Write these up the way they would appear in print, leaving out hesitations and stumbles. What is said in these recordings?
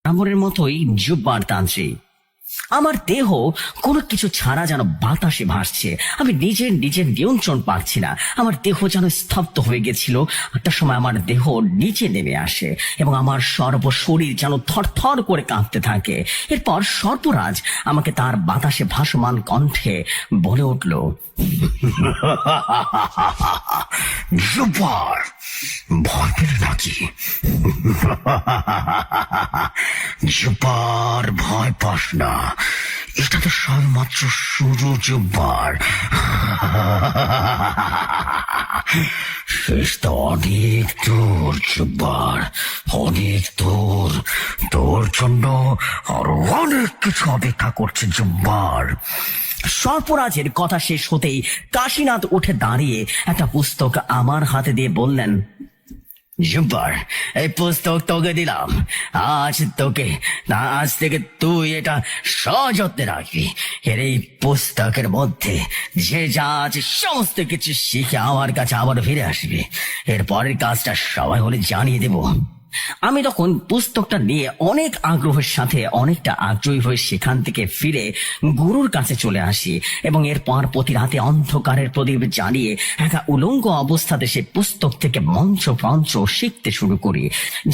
আমরের মতোই জুব্বার তান্ত্রিক। আমার দেহ কোনো কিছু ছাড়া যেন বাতাসে ভাসছে। আমি নিজের নিয়ন্ত্রণ পাচ্ছি না। আমার দেহ যেন স্তব্ধ হয়ে গেছিল। একটা সময় আমার দেহ নিচে নেমে আসে এবং আমার সর্বশরীর যেন থরথর করে কাঁপতে থাকে। এরপর সর্পরাজ আমাকে তার বাতাসে ভাসমান কণ্ঠে বলে উঠল, জুব্বার, ভয় পেলে নাকি? জুব্বার, ভয় পাস না, এটা তো সবেমাত্র শুরু। জুব্বার, শেষ তো অনেক দূর। জুব্বার, অনেক দূর। তোর জন্য আরো অনেক কিছু অপেক্ষা করছে। জুব্বার। সর্পরাজের কথা শেষ হতেই কাশীনাথ উঠে দাঁড়িয়ে একটা পুস্তক আমার হাতে দিয়ে বললেন, জুব্বার, এই পুস্তক তোকে দিলাম। আজ থেকে তুই এটা সযত্নে রাখবি। এই পুস্তকের মধ্যে যে যা আছে সমস্ত কিছু শিখে আমার কাছে আবার ফিরে আসবি। এর পরের কাজটা সবাই হলে জানিয়ে দেব। আমি তখন পুস্তকটা নিয়ে অনেক আগ্রহের সাথে অনেকটা আগ্রহী হয়ে সেখান থেকে ফিরে গুরুর কাছে চলে আসি এবং এরপর প্রতি রাতে অন্ধকারের প্রদীপ জ্বালিয়ে একা উলঙ্গ অবস্থাতে সে পুস্তক থেকে মন্ত্র শিখতে শুরু করি।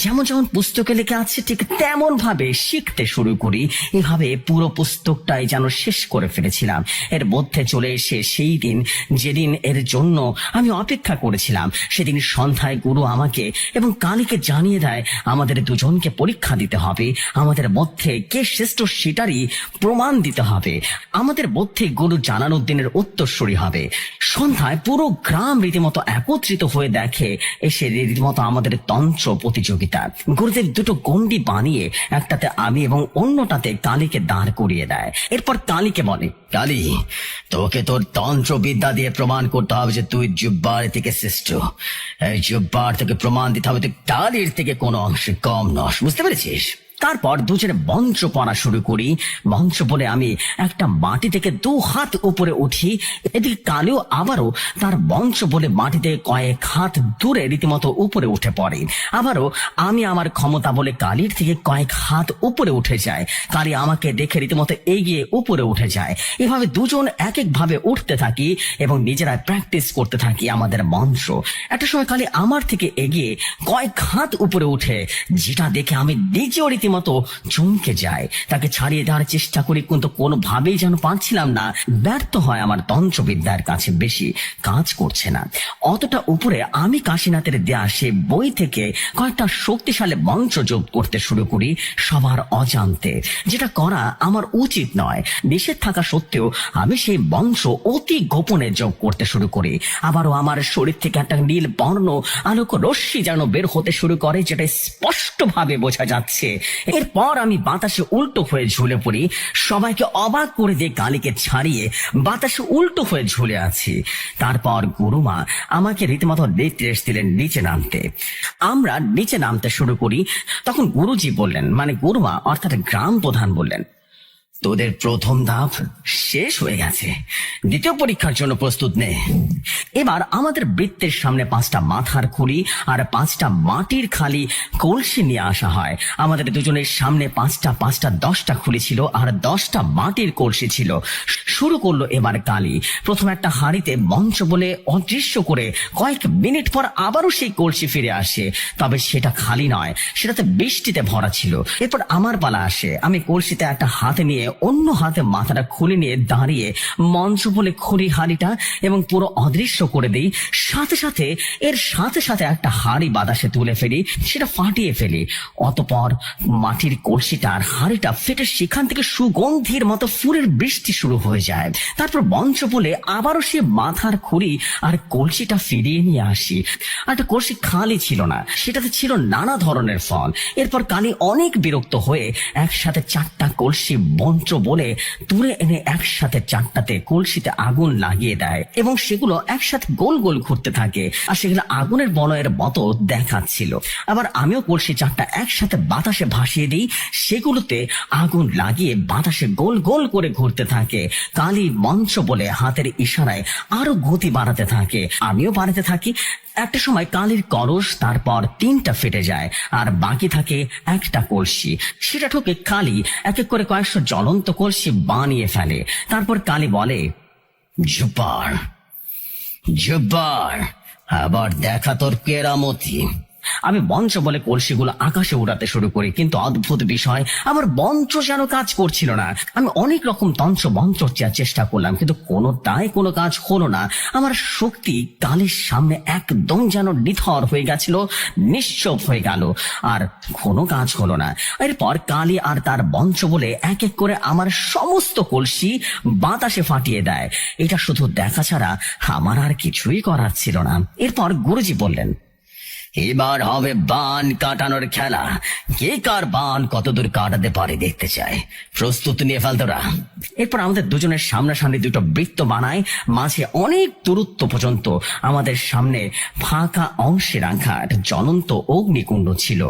যেমন যেমন পুস্তকে লেখা আছে ঠিক তেমন ভাবে শিখতে শুরু করি। এভাবে পুরো পুস্তকটাই যেন শেষ করে ফেলেছিলাম। এর মধ্যে চলে এসে সেই দিন যেদিন এর জন্য আমি অপেক্ষা করেছিলাম, সেদিন সন্ধ্যায় গুরু আমাকে এবং কালীকে জানিয়ে দেয় আমাদের দুজনকে পরীক্ষা দিতে হবে। আমাদের মধ্যে কে শ্রেষ্ঠ সেটারই প্রমাণ দিতে হবে। আমাদের মধ্যে গুরু জালালউদ্দিনের উত্তরসূরি হবে। সন্ধ্যায় পুরো গ্রাম রীতিমতো একত্রিত হয়ে দেখে এসে রীতিমতো আমাদের তন্ত্র প্রতিযোগিতা। গুরুদেব দুটো গন্ডি বানিয়ে একটাতে আমি এবং অন্যটাতে কালীকে দাঁড় করিয়ে দেয়। এরপর কালীকে বলে, কালী, তোকে তোর তন্ত্রবিদ্যা দিয়ে প্রমাণ করতে হবে যে তুই জুব্বার থেকে শ্রেষ্ঠ। এই জুব্বার থেকে প্রমাণ দিতে হবে তুই কালীর থেকে কোনো অংশে কম নস। বুঝতে পেরেছিস? তারপর দুজনে মন্ত্র পড়া শুরু করি। মন্ত্র বলে আমি একটা মাটি থেকে 2 হাত উপরে উঠি। এদিকে কালীও আবারও তার মন্ত্র বলে মাটি থেকে কয়েক হাত দূরে রীতিমতো উপরে উঠে পড়ে। আবারও আমি আমার ক্ষমতা বলে কালীর থেকে কয়েক হাত উপরে উঠে যায়। কালী আমাকে দেখে রীতিমতো এগিয়ে উপরে উঠে যায়। এভাবে দুজন এক এক ভাবে উঠতে থাকি এবং নিজেরা প্র্যাকটিস করতে থাকি আমাদের মন্ত্র। একটা সময় কালী আমার থেকে এগিয়ে কয়েক হাত উপরে উঠে, যেটা দেখে আমি নিজেও রীতিমতো চমকে যায়। তাকে ছাড়িয়ে দেওয়ার চেষ্টা করি, কিন্তু কোনোভাবেই যেন পারছিলাম না। ব্যর্থ হয়। আমার তন্ত্রবিদ্যার কাছে বেশি কাজ করছে না। অতটা উপরে আমি কাশীনাথের দেয়া সে বই থেকে কয়েকটা শক্তিশালী মন্ত্র যোগ করতে শুরু করি সবার অজান্তে, যেটা করা আমার উচিত নয়। নিষেধ থাকা সত্ত্বেও আমি সেই মন্ত্র অতি গোপনে যোগ করতে শুরু করি। আবারও আমার শরীর থেকে একটা নীল বর্ণ আলোক রশ্মি যেন বের হতে শুরু করে, যেটা স্পষ্ট ভাবে বোঝা যাচ্ছে। এরপর আমি বাতাসে উল্টো হয়ে ঝুলে পড়ি। সবাইকে অবাক করে দিয়ে কালীকে ছাড়িয়ে বাতাসে উল্টো হয়ে ঝুলে আছি। তারপর গুরুমা আমাকে রীতিমতো নির্দেশ দিলেন নিচে নামতে। আমরা নিচে নামতে শুরু করি। তখন গুরুজি বললেন, মানে গুরুমা অর্থাৎ গ্রাম প্রধান বললেন, তোদের প্রথম ধাপ শেষ হয়ে গেছে, দ্বিতীয় পরীক্ষার জন্য প্রস্তুত নে। এবার আমাদের বৃত্তের সামনে 5টা মাথার খুলি আর 5টা মাটির খালি কলসি নিয়ে আসা হয়। আমাদের দুজনের সামনে 5টা 10টা খুলি ছিল আর 10টা মাটির কলসি ছিল। শুরু করলো এবার কালী। প্রথম একটা হাঁড়িতে মন্ত্র বলে অদৃশ্য করে কয়েক মিনিট পর আবারও সেই কলসি ফিরে আসে, তবে সেটা খালি নয়, সেটাতে বৃষ্টিতে ভরা ছিল। এরপর আমার পালা আসে। আমি কলসিতে একটা হাতে নিয়ে অন্য হাতে মাথাটা খুলে নিয়ে দাঁড়িয়ে মন্ত্র বলে খুলি হাঁড়িটা এবং পুরো অদৃশ্য করে দিই। সাথে সাথে একটা হাঁড়ি বাতাসে তুলে ফেলি, সেটা ফাটিয়ে ফেলি। অতপর মাটির কলসিটা আর হাঁড়িটা ফেটে সেখান থেকে সুগন্ধির মতো ফুলের বৃষ্টি শুরু হয়ে যায়। তারপর মন্ত্র বলে আবারও সে মাথার খুঁড়ি আর কলসিটা ফিরিয়ে নিয়ে আসি। একটা কলসি খালি ছিল না, সেটাতে ছিল নানা ধরনের ফল। এরপর কালী অনেক বিরক্ত হয়ে একসাথে 4টা কলসি মন্ত্র মন্ত্র বলে তুলে এনে একসাথে চারটাতে কলসিতে আগুন লাগিয়ে দেয় এবং সেগুলো একসাথে গোল গোল ঘুরতে থাকে আর সেগুলো আগুনের বলয়ের মতো দেখাচ্ছিল। আবার আমিও কলসি চারটা একসাথে বাতাসে ভাসিয়ে দিই, সেগুলোতে আগুন লাগিয়ে বাতাসে গোল গোল করে ঘুরতে থাকে। কালী মন্ত্র বলে হাতের ইশারায় আরো গতি বাড়াতে থাকে, আমিও বাড়াতে থাকি। একটা সময় কালীর কলস তারপর 3টা ফেটে যায় আর বাকি থাকে একটা কলসি। সেটা ঠকে কালী এক এক করে কয়েকশো জ্বলন্ত কলসি বানিয়ে ফেলে। তারপর কালী বলে, জব্বার জব্বার, আবার দেখা তোর কেরামতি। আমি মন্ত্র বলে কলসিগুলো আকাশে উড়াতে শুরু করি, কিন্তু অদ্ভুত বিষয়, আমার মন্ত্র যেন কাজ করছিল না। আমি অনেক রকম তন্ত্র মন্ত্র চেষ্টা করলাম, কিন্তু কোনোটাই কোনো কাজ হলো না। আমার শক্তি কালীর সামনে একদম যেন নিথর হয়ে গেছিল, নিশ্চুপ হয়ে গেল, আর কোনো কাজ হলো না। এরপর কালী আর তার মন্ত্র বলে এক এক করে আমার সমস্ত কলসি বাতাসে ফাটিয়ে দেয়। এটা শুধু দেখা ছাড়া আমার আর কিছুই করার ছিল না। এরপর গুরুজি বললেন, এবার হবে বান কাটানোর খেলা। কে কার বান কতদূর কাটাতে পারে দেখতে চায়। প্রস্তুত নিয়ে ফেল তোরা। এরপর আমাদের দুজনের সামনাসামনি দুটো বৃত্ত বানায়, মাঝে অনেক দূরত্ব পর্যন্ত আমাদের সামনে ফাঁকা অংশে রাখা একটা জ্বলন্ত অগ্নিকুণ্ড ছিল।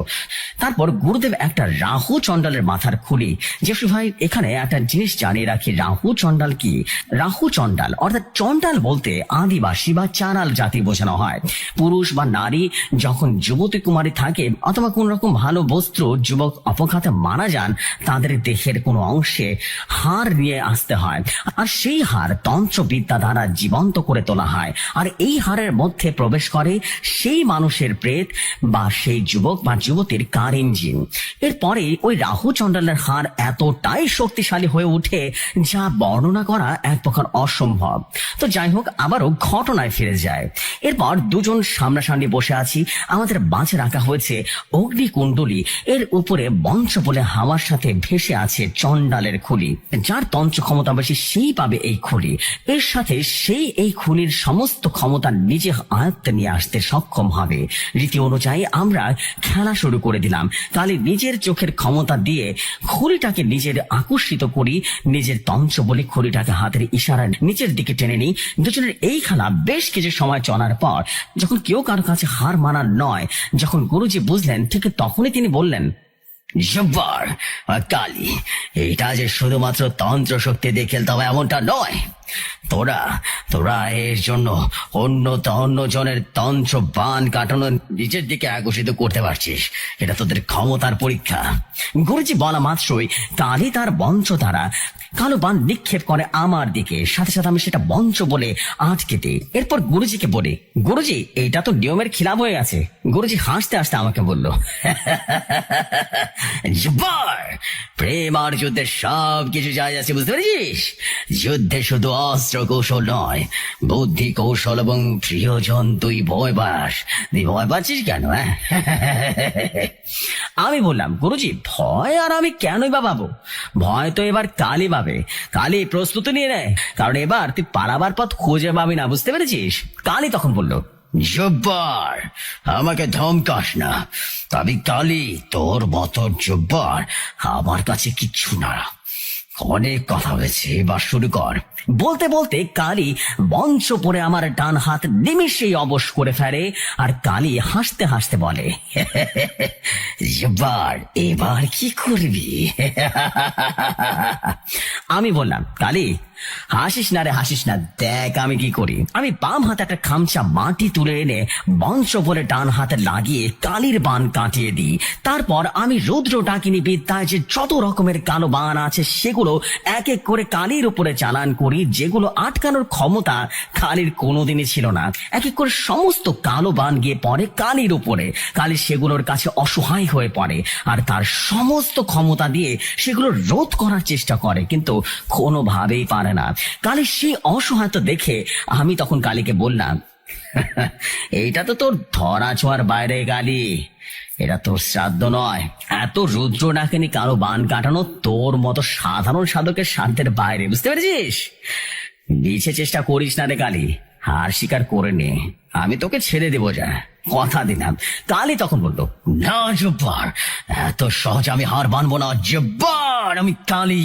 তারপর গুরুদেব একটা রাহু চণ্ডালের মাথার খুলি, যে ভাই এখানে একটা জিনিস জানিয়ে রাখি, রাহু চণ্ডাল কি? রাহু চণ্ডাল অর্থাৎ চণ্ডাল বলতে আদিবাসী বা চারাল জাতি বোঝানো হয়। পুরুষ বা নারী যখন যুবতী কুমারী থাকে অথবা কোন রকম ভালো বস্ত্র যুবক অপঘাতে মারা যান, তাদের দেহের কোনো অংশে হাড় নিয়ে আসতে হয়, আর সেই হাড় তন্ত্রবিদ্যা দ্বারা জীবন্ত করে তোলা হয়, আর এই হাড়ের মধ্যে প্রবেশ করে সেই মানুষের প্রেত বা সেই যুবক বা যুবতীর কার ইঞ্জিন। এরপরে ওই রাহু চণ্ডালের হাড় এতটাই শক্তিশালী হয়ে ওঠে যা বর্ণনা করা এক প্রকার অসম্ভব। তো যাই হোক, আবারও ঘটনায় ফিরে যায়। এরপর দুজন সামনাসামনি বসে আছি, আমাদের বাঁচে রাখা হয়েছে অগ্নিকুণ্ডলী, এর উপরে মন্ত্র বলে হাওয়ার সাথে ভেসে আছে চণ্ডালের খুলি। যার তন্ত্র ক্ষমতা বেশি সেই পাবে এই খুলি। এর সাথে সেই এই খুলির সমস্ত ক্ষমতা নিজে আয়ত্তে নিয়ে আসতে সক্ষম হবে। রীতি অনুযায়ী আমরা খেলা শুরু করে দিলাম। কালী নিজের চোখের ক্ষমতা দিয়ে খুলিটাকে নিজের আকর্ষিত করি, নিজের তন্ত্র বলে খুলিটাকে হাতের ইশারায় নিচের দিকে টেনে নিই। দুজনের এই খেলা বেশ কিছু সময় চলার পর যখন কেউ কারো কাছে হার মানার নয়, যখন গুরুজি বুঝলেন, ঠিক তখনই তিনি বললেন, জব্বার কালী, এটা যে শুধুমাত্র তন্ত্র শক্তি দিয়ে খেলতে হবে এমনটা নয়। তোরা তোরা এর জন্য অন্য জনের তন্ত্র বান কাটানো নিজের দিকে আকর্ষিত করতে পারছিস, এটা তোদের ক্ষমতার পরীক্ষা। গুরুজি বলা মাত্রই কালী তার মন্ত্র দ্বারা কালো বান নিক্ষেপ করে আমার দিকে, সাথে সাথে আমি সেটা মন্ত্র বলে আটকে দিই। এরপর গুরুজিকে বলি, গুরুজি এটা তো নিয়মের খিলাফ হয়ে গেছে। গুরুজি হাসতে হাসতে আমাকে বলল, জব্বার, প্রেম আর যুদ্ধে সব কিছু যায় আছে, বুঝতে পেরেছিস? যুদ্ধে শুধু অস্ত্র কৌশল নয়, বুদ্ধি কৌশল এবং প্রিয়জন। তুই ভয় পাচ্ছিস কেন? আমি বললাম, গুরুজি ভয় আর আমি কেনই বা পাবো? ভয় তো এবার কালী পাবে। কালী প্রস্তুতি নিয়ে নেয়, কারণ এবার তুই পালাবার পথ খুঁজে পাবি না, বুঝতে পেরেছিস? কালী তখন বলল, জব্বার আমাকে ধমকাস না, আমি কালী, তোর মতো জব্বার আমার কাছে কিচ্ছু না। অনেক কথা হয়েছে, এবার শুরু কর। বলতে বলতে কালী মঞ্চ পরে আমার ডান হাত নিমিষেই অবশ করে ফেলে, আর কালী হাসতে হাসতে বলে, জব্বার এবার কি করবি? আমি বললাম, কালী হাসিস না রে, হাসিস না, দেখ আমি কি করি। আমি বাম হাতে একটা খামচা মাটি তুলে এনে মঞ্চ বলে ডান হাতে লাগিয়ে কালীর বান কাটিয়ে দিই। তারপর আমি রুদ্র ডাকিনী বিদ্যায় যে যত রকমের কালো বান আছে সেগুলো এক এক করে কালীর উপরে চালান করি, যেগুলো আটকানোর ক্ষমতা কালীর কোনোদিনই ছিল না। এক এক করে সমস্ত কালো বান গিয়ে পড়ে কালীর উপরে। কালী সেগুলোর কাছে অসহায় হয়ে পড়ে আর তার সমস্ত ক্ষমতা দিয়ে সেগুলো রোধ করার চেষ্টা করে, কিন্তু কোনোভাবেই পারে না। কালী সেই অসহায়তা দেখে আমি তখন কালীকে বললাম, এইটা তো তোর ধরা ছোঁয়ার বাইরে কালী, এটা তোর শ্রাদ্ধ নয়। এত রুদ্র ডাকিনী কারো বান কাটানো তোর মতো সাধারণ সাধকের সাধ্যের বাইরে, বুঝতে পেরেছিস? নিচে চেষ্টা করিস না রে কালী, হার স্বীকার করে নে, আমি তোকে ছেড়ে দেবো, যা কথা দিলাম। কালী তখন বলল, না জব্বার, এত সহজ আমি হার মানবো না। জব্বার জব্বার, আমি কালী।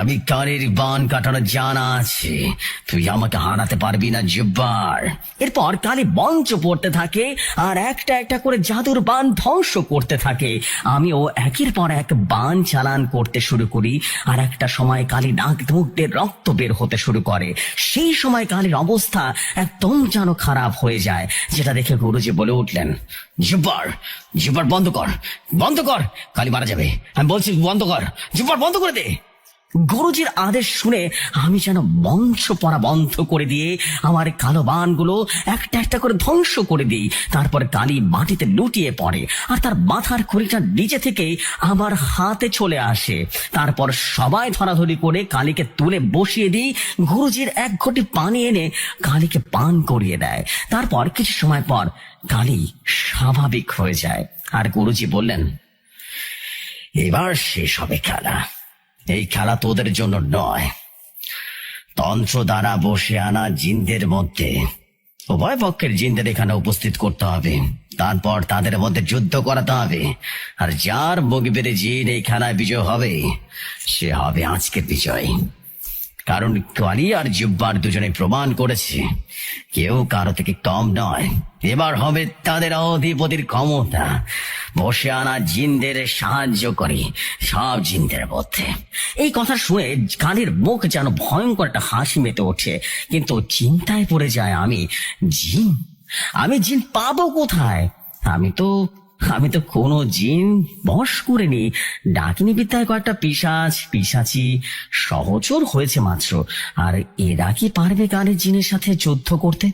আমি কালীর বান কাটানো জানা আছে, তুই আমাকে হারাতে পারবি না জব্বার। এরপর কালী মঞ্চ পড়তে থাকে আর একটা একটা করে জাদুর বান ধ্বংস করতে থাকে। আমিও একের পর এক বান চালান করতে শুরু করি, আর একটা সময় কালী নাক মুখ দিয়ে রক্ত বের হতে শুরু করে। সেই সময় কালীর অবস্থা একদম যেন খারাপ হয়ে যায়, যেটা দেখে গুরুজি বলে উঠলেন, জব্বার, জব্বার বন্ধ কর, বন্ধ কর, কালী মারা যাবে, আমি বলছি বন্ধ কর, জব্বার বন্ধ করে দে। গুরুজির আদেশ শুনে আমি যেন মঞ্চ পড়া বন্ধ করে দিয়ে আমার কালো বানগুলো একটা একটা করে ধ্বংস করে দিই। তারপর কালী মাটিতে লুটিয়ে পড়ে আর তার মাথার খুঁড়িটা নিচে থেকে আমার হাতে চলে আসে। তারপর সবাই ধরাধরি করে কালীকে তুলে বসিয়ে দিই। গুরুজির এক ঘটি পানি এনে কালীকে পান করিয়ে দেয়। তারপর কিছু সময় পর কালী স্বাভাবিক হয়ে যায় আর গুরুজি বললেন, এবার শেষ হবে খেলা। এই খেলা তোদের জন্য নয়, তন্ত্র দ্বারা বসে আনা জিনদের মধ্যে উভয় পক্ষের জিনদের এখানে উপস্থিত করতে হবে, তারপর তাদের মধ্যে যুদ্ধ করাতে হবে, আর যার মুগবের জিন এই খেলায় বিজয় হবে সে হবে আজকের বিজয়। কারণ কালী আর জব্বার দুজনে প্রমাণ করেছে কেউ কারো থেকে কম নয়। এবার হবে তাদের অধিপতির ক্ষমতা বসে আনা জিনদের সাহায্য করে সব জিনদের মধ্যে। এই কথা শুনে কালীর মুখ যেন ভয়ঙ্কর একটা হাসি মেতে ওঠে, কিন্তু চিন্তায় পড়ে যায় আমি জিন পাবো কোথায়? আমি তো কোনো জিন বশ করিনি। ডাকিনী বিদ্যায় কয়েকটা পিশাচি সহচর হয়েছে মাত্র, আর এরা কি পারবে কালের জিনের সাথে যুদ্ধ করতে?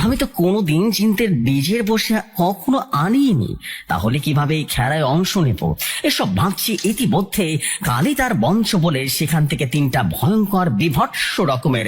আমি তো কোনোদিন জিনদের নিজের বসে কখনো আনিনি, তাহলে কিভাবে এই খেলায় অংশ নেব? এসব ভাবছি, ইতিমধ্যে কালী তার মঞ্চ বলে সেখান থেকে তিনটা ভয়ঙ্কর বিভৎস রকমের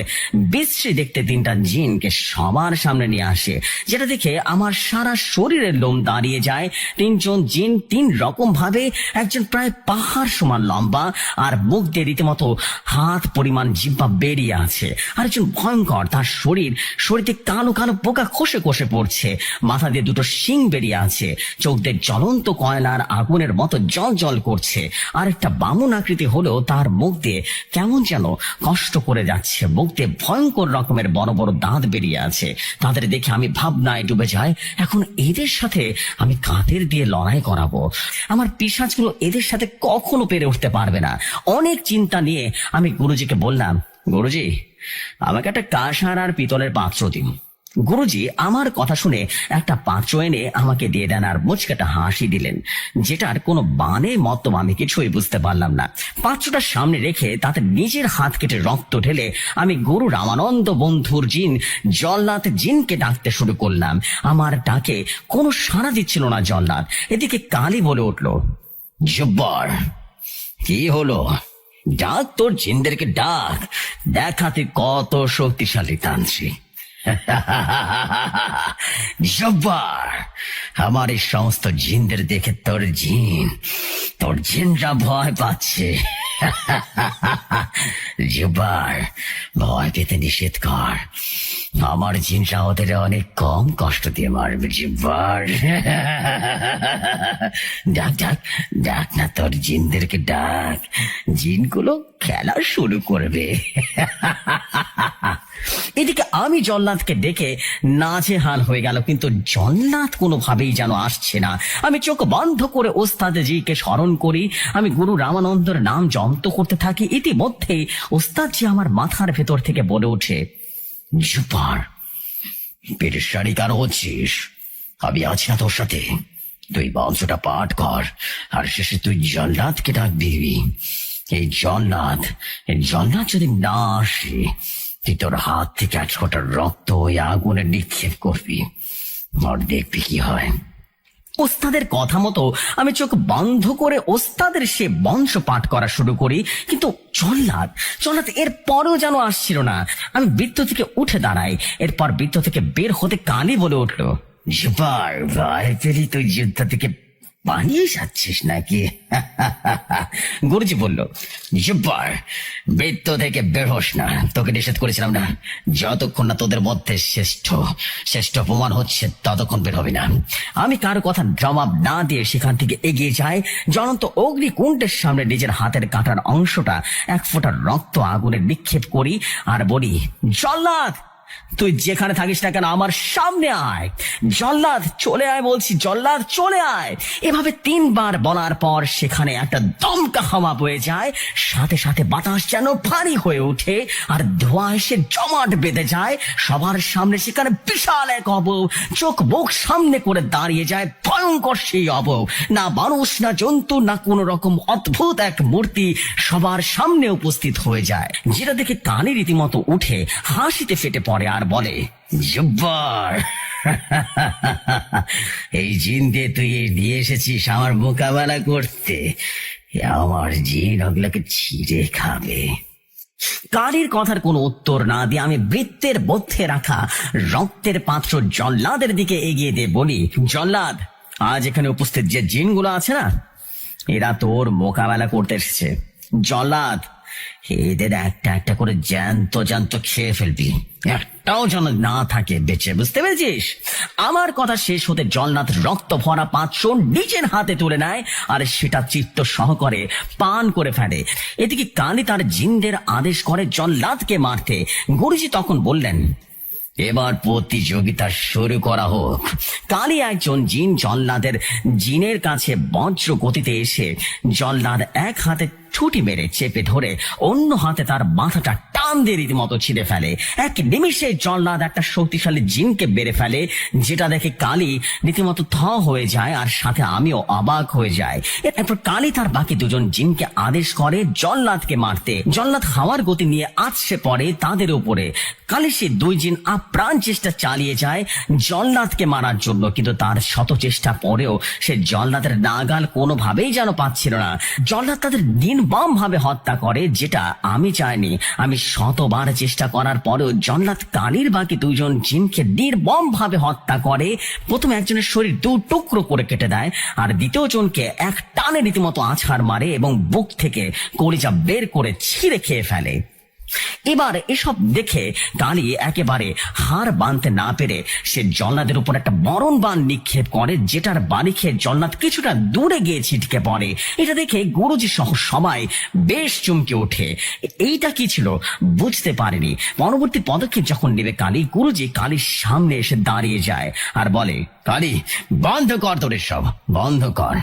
বিশ্রী দেখতে তিনটা জিনকে সবার সামনে নিয়ে আসে, যেটা দেখে আমার সারা শরীরের লোম দাঁড়িয়ে যায়। তিনজন জিন তিন রকম ভাবে, একজন প্রায় পাহাড় সমান লম্বা আর মুখ দিয়ে রীতিমতো হাত পরিমাণ জিহ্বা বেরিয়ে আছে, আর একজন ভয়ঙ্কর, তার শরীরে কালো কালো পোকা খসে খসে পড়ছে, মাথা দিয়ে দুটো শিং বেরিয়ে আছে, চোখ দিয়ে জ্বলন্ত কয়লার আগুনের মতো জল জল করছে, আর একটা বামন আকৃতি হলেও তার মুখ দিয়ে কেমন যেন কষ্ট করে যাচ্ছে, মুখ দিয়ে ভয়ঙ্কর রকমের বড় বড় দাঁত বেরিয়ে আছে। তাদের দেখে আমি ভাবনায় ডুবে যাই, এখন এদের সাথে আমি কাদের দিয়ে লড়াই করাবো? আমার পিশাচগুলো এদের সাথে কখনো পেরে উঠতে পারবে না। অনেক চিন্তা নিয়ে আমি গুরুজিকে বললাম, গুরুজি, আমাকে একটা কাঁসার আর পিতলের পাত্র দিন। গুরুজি আমার কথা শুনে একটা পাত্র এনে আমাকে দিয়ে দেন আর মুচকাটা হাসি দিলেন, যেটার কোনো বানে মতলব আমি কিছুই বুঝতে পারলাম না। পাত্রটা সামনে রেখে তাতে নিজের হাত কেটে রক্ত ঢেলে আমি গুরু রামানন্দ বন্ধুর জিন জল্লাদ জিনকে ডাকতে শুরু করলাম। আমার ডাকে কোনো সাড়া দিচ্ছিল না জল্লাদ। এদিকে কালী বলে উঠল, জব্বার, কি হলো? ডাক তোর জিনদেরকে ডাক, দেখাতে কত শক্তিশালী তান্ত্রিক। জব্বার, আমার এই সমস্ত জিনদের দেখে তোর জিনরা ভয় পাচ্ছে। জব্বার, ভয় পেতে নিষেধ কর, আমার জিনরা ওদের অনেক কম কষ্ট দিয়ে মারবে। জব্বার, ডাক ডাক ডাক না তোর জিনদেরকে ডাক, জিনগুলো খেলা শুরু করবে। এদিকে আমি জল্লাদকে ডেকে নাজেহাল হয়ে গেল, কিন্তু জল্লাদ কোনোভাবেই যেন আসছে না। আমি চোখ বন্ধ করে ওস্তাদ জিকে স্মরণ করি, আমি গুরু রামানন্দের নাম জপ করতে থাকি। ইতিমধ্যে ওস্তাদ জি আমার মাথার ভেতর থেকে বলে ওঠে, জব্বার, পেরেশানি কেন হচ্ছিস? আমি আছি না তোর সাথে, তুই মন্ত্রটা পাঠ কর আর শেষে তুই জল্লাদকে ডাক দিবি। এই জল্লাদ যদি না আসে, তুই তোর হাত থেকে এক ফোঁটা রক্ত ওই আগুনে নিক্ষেপ করবি, আর দেখবি কি হয়। ওস্তাদের কথা মতো আমি চোখ বন্ধ করে ওস্তাদের সে বংশ পাঠ করা শুরু করি, কিন্তু জল্লাদ এর পরেও যেন আসছিল না। আমি বৃত্ত থেকে উঠে দাঁড়াই। এরপর বৃত্ত থেকে বের হতে কালী বলে উঠলো, জব্বার, ভয় পেলি তুই যুদ্ধ থেকে পালিয়ে যাচ্ছিস নাকি? গুরুজি বলল, জব্বার, বৃত্ত থেকে বের হোস না। তোকে নিষেধ করেছিলাম না, যতক্ষণ না তোদের মধ্যে শ্রেষ্ঠ প্রমাণ হচ্ছে ততক্ষণ বের হবি না। আমি কারো কথা জবাব না দিয়ে সেখান থেকে এগিয়ে যাই। জ্বলন্ত অগ্নিকুণ্ডের সামনে নিজের হাতের কাটার অংশটা এক ফোঁটা রক্ত আগুনে নিক্ষেপ করি আর বলি, জল্লাদ, তুই যেখানে থাকিস না কেন আমার সামনে আয়। জল্লাদ চলে আয় বলছি, জল্লাদ চলে আয়। এভাবে 3 বার বলার পর সেখানে একটা দমকা হাওয়া বয়ে যায়, সাথে সাথে বাতাস যেন ভারী হয়ে ওঠে আর ধোঁয়া এসে জমাট বেঁধে যায়। সবার সামনে সেখানে বিশাল এক অবয়ব চোখ মুখ সামনে করে দাঁড়িয়ে যায়। ভয়ঙ্কর সেই অবয়ব, না মানুষ না জন্তু না কোন রকম অদ্ভুত এক মূর্তি সবার সামনে উপস্থিত হয়ে যায়, যেটা দেখে কানে রীতিমতো উঠে হাসিতে ফেটে পড়ে আর বলে, জব্বার, এই জিন দিয়ে তুই নিয়ে এসেছিস আমার মোকাবেলা করতে? আমার জিন ওগুলোকে ছিঁড়ে খাবে। কারির কথার কোনো উত্তর না দিয়ে আমি বৃত্তের মধ্যে রাখা রক্তের পাত্র জল্লাদের দিকে এগিয়ে দিয়ে বলি, জল্লাদ, আজ এখানে উপস্থিত যে জিনগুলো আছে না, এরা তোর মোকাবেলা করতে এসেছে। জল্লাদ, এদের একটা একটা করে জ্যান্ত জ্যান্ত খেয়ে ফেলবি, একটাও যেন না থাকে বেঁচে, বুঝতে পেরেছিস? আমার কথা শেষ হতে জল্লাদ রক্ত ভরা পাত্র নিজের হাতে তুলে নেয় আর সেটা চিত্ত সহকারে পান করে ফেলে। এদিকে কালী তার জিনদের আদেশ করে জল্লাদকে মারতে। গুরুজি তখন বললেন, এবার প্রতিযোগিতা শুরু করা হোক। কালী একজন জিন জল্লাদের জিনের কাছে বজ্র গতিতে এসে জল্লাদ এক হাতে ছুটি মেরে চেপে ধরে অন্য হাতে তার মাথাটা টান দিয়ে রীতিমতো ছিঁড়ে ফেলে। এক নিমিষে জল্লাদ একটা শক্তিশালী জিনকে বেড়ে ফেলে, যেটা দেখে কালী রীতিমতো থ হয়ে যায় আর সাথে আমিও অবাক হয়ে যায়। এরপর কালী তার বাকি 2 জন জিনকে আদেশ করে জল্লাদকে মারতে। জল্লাদ হাওয়ার গতি নিয়ে আছড়ে পড়ে তাদের উপরে। কালী সে 2 জিন আপ্রাণ চেষ্টা চালিয়ে যায় জল্লাদকে মারার জন্য, কিন্তু তার শত চেষ্টা পরেও সে জল্লাদের নাগাল কোনোভাবেই যেন পাচ্ছিল না। জল্লাদ তাদের নির্মম ভাবে হত্যা করে, যেটা আমি চাইনি। আমি শতবার চেষ্টা করার পরেও জল্লাদ কালীর বাকি 2 জন জিনকে নির্মম ভাবে হত্যা করে। প্রথম একজনের শরীর 2 টুকরো করে কেটে দেয় আর দ্বিতীয় জনকে এক টানে রীতিমতো আছাড় মারে এবং বুক থেকে কলিজা বের করে ছিঁড়ে খেয়ে ফেলে। এবার এসব দেখে কালী একেবারে হার বাঁধতে না পেরে সে জল্লাদের উপর একটা মরণ বাণ নিক্ষেপ করে, যেটার বাড়ি খেয়ে জল্লাদ কিছুটা দূরে গিয়ে ছিটকে পড়ে। এটা দেখে গুরুজি সহ সবাই বেশ চমকে ওঠে। এইটা কি ছিল বুঝতে পারেনি। পরবর্তী পদক্ষেপ যখন নেবে কালী, গুরুজি কালীর সামনে এসে দাঁড়িয়ে যায় আর বলে, কালী, বন্ধ কর তোর সব, বন্ধ কর।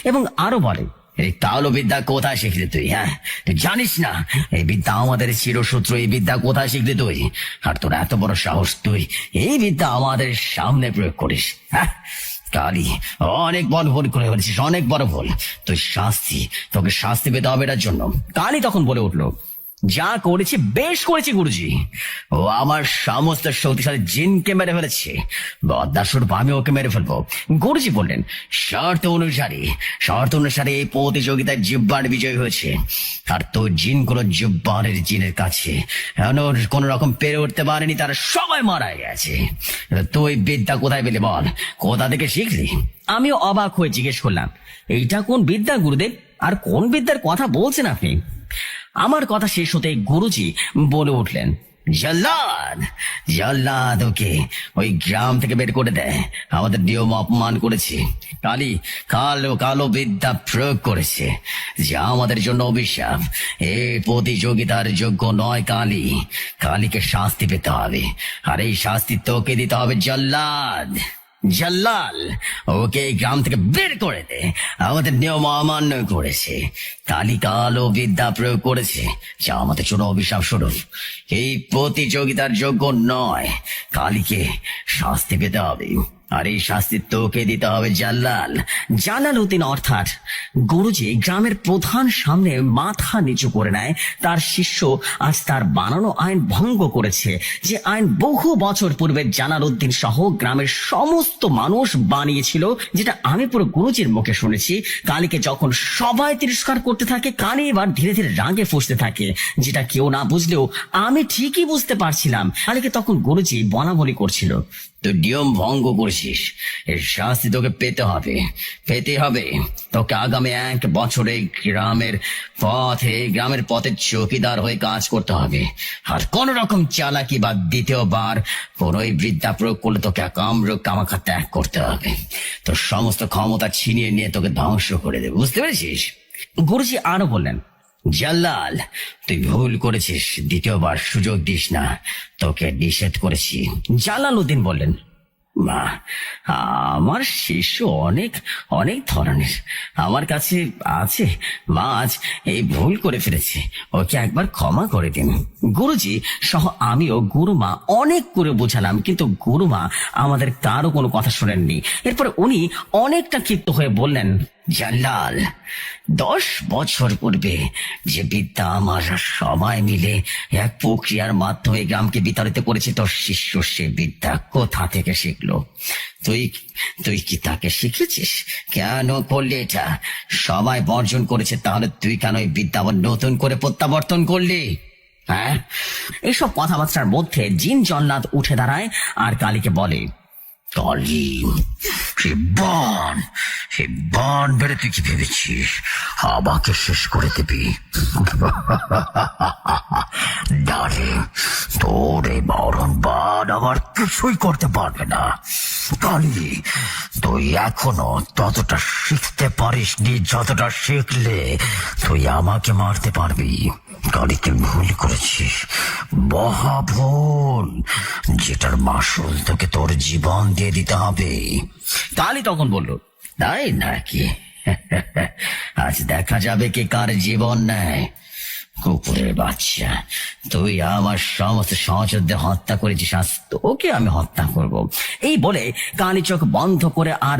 এবং আরো বলে, এই তাহলে বিদ্যা কোথায় শিখলি তুই? হ্যাঁ, তুই জানিস না এই বিদ্যা আমাদের চিরশত্রু। এই বিদ্যা কোথায় শিখলি তুই? আর তোর এত বড় সাহস, তুই এই বিদ্যা আমাদের সামনে প্রয়োগ করিস? হ্যাঁ কালী, অনেক বড় ভুল করে ফেলেছিস, অনেক বড় ভুল। তোকে শাস্তি পেতে হবে এটার জন্য। কালী তখন বলে উঠলো, যা করেছি বেশ করেছি গুরুজি, ও আমার সমস্ত শক্তিশালী জিনকে মেরে ফেলেছে, বদ্দাস্বরূপ আমি ওকে মেরে ফেলবো। গুরুজি বললেন, শর্ত অনুসারে এই প্রতিযোগিতায় জিব্বার বিজয় হয়েছে, আর তোর জিনগুলো জিব্বারের জিনের কাছে কোন রকম পেরে উঠতে পারেনি, তারা সবাই মারা গেছে। তুই বিদ্যা কোথায় পেলে বল, কোথা থেকে শিখলি? আমিও অবাক হয়ে জিজ্ঞেস করলাম, এইটা কোন বিদ্যা গুরুদেব, আর কোন বিদ্যার কথা বলছেন আপনি? আমার কথা শেষ হতে গুরুজি বলে উঠলেন, জল্লাদ ওকে ওই গ্রাম থেকে বের করে দেয়, আমাদের নিয়ম অপমান করেছে। কালী কালো বিদ্যা প্রয়োগ করেছে, যা আমাদের জন্য অভিশাপ। এই প্রতিযোগিতার যোগ্য নয় কালীকে শাস্তি পেতে হবে, আর এই শাস্তি তোকে দিতে হবে জল্লাদ। জল্লাল, ওকে এই গ্রাম থেকে বের করে দে, আমাদের নিয়ম অমান্য করেছে। কালী কালো বিদ্যা প্রয়োগ করেছে, যা আমাদের জন্য অভিশাপ স্বরূপ। এই প্রতিযোগিতার যোগ্য নয়, কালীকে শাস্তি পেতে হবে, আর এই শাস্তি তোকে দিতে হবে জালালউদ্দিন অর্থাৎ গুরুজি গ্রামের প্রধান সামনে মাথা নিচু করে নেয়। তার শিষ্য আজ তার বানানো আইন ভঙ্গ করেছে, যে আইন বহু বছর পূর্বে জালালউদ্দিন সহ গ্রামের সমস্ত মানুষ বানিয়েছিল, যেটা আমি পুরো গুরুজির মুখে শুনেছি। কালীকে যখন সবাই তিরস্কার করতে থাকে, কালী এবার ধীরে ধীরে রাগে ফুঁসতে থাকে, যেটা কেউ না বুঝলেও আমি ঠিকই বুঝতে পারছিলাম। কালীকে তখন গুরুজি বলা বলি করছিল, তুই নিয়ম ভঙ্গ করছিস, এর শাস্তি তোকে পেতে হবে। তোকে আগামী 1 বছরে গ্রামের পথে চৌকিদার হয়ে কাজ করতে হবে। আর কোন রকম চালাকি বা দ্বিতীয়বার কোন এই বিদ্যা প্রয়োগ করলে তোকে কামাখা ত্যাগ করতে হবে। তোর সমস্ত ক্ষমতা ছিনিয়ে নিয়ে তোকে ধ্বংস করে দেবে, বুঝতে পেরেছিস? গুরুজি আরো বললেন, জাল্লাল, তুই ভুল করেছিস, দ্বিতীয়বার সুযোগ দিস না, তোকে নিষেধ করেছি। জালাল উদ্দিন বললেন, মা, আমার শিষ্য অনেক অনেক ধরনের আমার কাছে আছে। মা আজ এই ভুল করে ফেলেছে, ওকে একবার ক্ষমা করে দিন। গুরুজি সহ আমিও গুরুমা অনেক করে বোঝালাম, কিন্তু গুরুমা আমাদের কারো কোনো কথা শোনেননি। এরপর উনি অনেকটা ক্ষিপ্ত হয়ে বললেন, জাল্লাল, 10 বছর পূর্বে যে বিদ্যা আমরা সবাই মিলে এক প্রক্রিয়ার মাধ্যমে গ্রামকে বিতাড়িত করেছে, তোর শিষ্য সে বিদ্যা কোথা থেকে শিখলো? তুই কি তাকে শিখেছিস? কেন করলি এটা? সবাই বর্জন করেছে, তাহলে তুই কেন এই বিদ্যা আবার নতুন করে প্রত্যাবর্তন করলি? হ্যাঁ? এসব কথাবার্তার মধ্যে জিন জল্লাদ উঠে দাঁড়ায় আর কালীকে বলে, কালী, বান বেড়ে তুই কি ভেবেছিস আমাকে শেষ করে দিবি? ডারে, তোর এই মরণ বান আমার কিছুই করতে পারবে না। কালী, তুই এখনো ততটা শিখতে পারিসনি যতটা শিখলে তুই আমাকে মারতে পারবি। কালীকে ভুল করেছিস, মহাভুল, যেটার মাসুল তোকে তোর জীবন দিয়ে দিতে হবে। কালী তখন বলল, তাই নাকি? আজ দেখা যাবে কে কার জীবন নেয়। কুকুরের বাচ্চা, তুই আমার সমস্ত সহযোদ্ধা হত্যা করেছিস, আজ তোকে আমি হত্যা করব। এই বলে কালী চোখ বন্ধ করে আর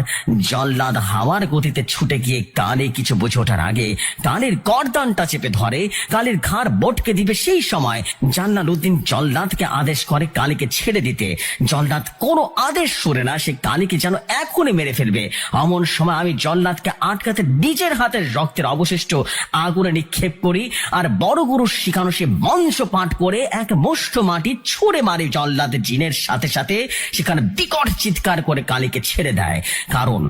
জল্লাদ হাওয়ার গতিতে ছুটে গিয়ে কালী কিছু বুঝে ওঠার আগে কালীর গর্দানটা চেপে ধরে, কালীর ঘাড় বটকে দিবে। সেই সময় জাল্লাল উদ্দিন জল্লাদকে আদেশ করে কালীকে ছেড়ে দিতে। জল্লাদ কোনো আদেশ শুনে না, সে কালীকে যেন এখনই মেরে ফেলবে। এমন সময় আমি জল্লাদকে আটকাতে নিজের হাতের রক্তের অবশিষ্ট আগুনে নিক্ষেপ করি আর বড় গুরু শিখানো সে মঞ্চ পাঠ করে এক মুষ্ঠ মাটি ছুঁড়ে মারে জল্লাদ জিনের সাথে সাথে সেখানে বিকট চিৎকার করে কালীকে ছেড়ে দেয়। কারণ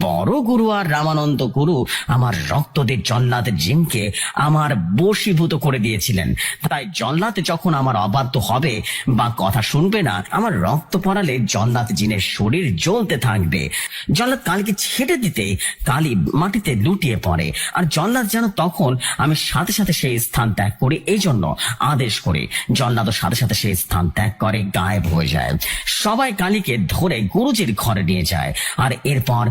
বড় গুরু আর রামানন্দ গুরু আমার রক্ত দিয়ে জল্লাদ জিনকে আমার বশীভূত করে দিয়েছিলেন। তাই জল্লাদ যখন আমার অবাধ্য হবে বা কথা শুনবে না, আমার রক্ত পড়ালে জল্লাদ জিনের শরীর জ্বলতে থাকবে। জল্লাদ কালীকে ছেড়ে দিতে কালী মাটিতে লুটিয়ে পড়ে আর জল্লাদ যেন তখন আমি সাথে সাথে সেই স্থান ত্যাগ করে এই জন্য আদেশ করে জল্লাদ সাথে সাথে সেই স্থান ত্যাগ করে গায়েব হয়ে যায়। সবাই কালীকে ধরে গুরুজির ঘরে নিয়ে যায় আর এরপর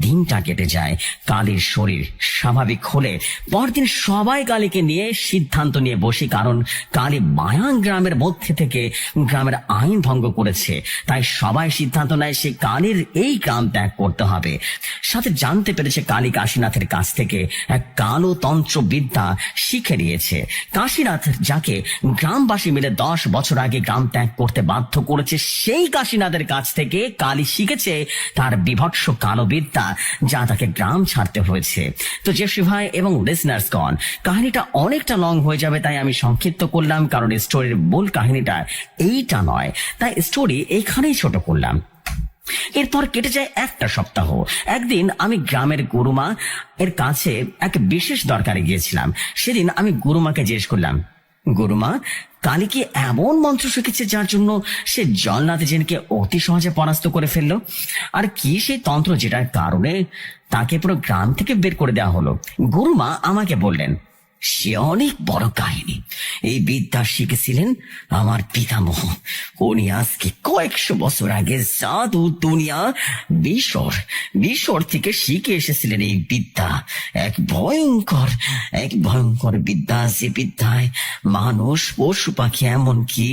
দিনটা কেটে যায়। কালীর শরীর স্বাভাবিক হলে পরদিন সবাই কালীকে নিয়ে সিদ্ধান্ত নিয়ে বসি, কারণ কালী মায়াং গ্রামের মধ্যে থেকে গ্রামের আইন ভঙ্গ করেছে। তাই সবাই সিদ্ধান্ত নেয় সে কালীর এই গ্রাম ত্যাগ করতে হবে। সাথে জানতে পেরেছে কালী কাশীনাথের কাছ থেকে এক কালো তন্ত্র বিদ্যা শিখে নিয়েছে। কাশীনাথ যাকে গ্রামবাসী মিলে 10 বছর আগে গ্রাম ত্যাগ করতে বাধ্য করেছে, সেই কাশীনাথের কাছ থেকে কালী শিখেছে তার বিভৎস কালো বিদ্যা, যা তাকে গ্রাম ছাড়তে হয়েছে। তো জেফরি ভাই এবং লিসনার্সগণ, কাহিনীটা অনেকটা লং হয়ে যাবে, তাই আমি সংক্ষিপ্ত করলাম, কারণ স্টোরির মূল কাহিনীটা এইটা নয়, তাই স্টোরি এখানেই ছোট করলাম। এরপর কেটে যায় 1টা সপ্তাহ। একদিন আমি গ্রামের গুরুমা এর কাছে এক বিশেষ দরকারে গিয়েছিলাম। সেদিন আমি গুরুমাকে জিজ্ঞেস করলাম, গুরুমা, কালী কি এমন মন্ত্র শিখেছে যার জন্য সে জল্লাদ জিনকে অতি সহজে পরাস্ত করে ফেললো? আর কি সেই তন্ত্র যেটার কারণে তাকে পুরো গ্রাম থেকে বের করে দেওয়া হলো? গুরুমা আমাকে বললেন, সে অনেক বড় কাহিনী। এই বিদ্যা শিখেছিলেন আমার পিতামহ। উনি আজকে কয়েকশো বছর আগে জাদু দুনিয়া বিশর থেকে শিখে এসেছিলেন এই বিদ্যা। এক ভয়ঙ্কর বিদ্যা, যে বিদ্যায় মানুষ, পশু পাখি, এমনকি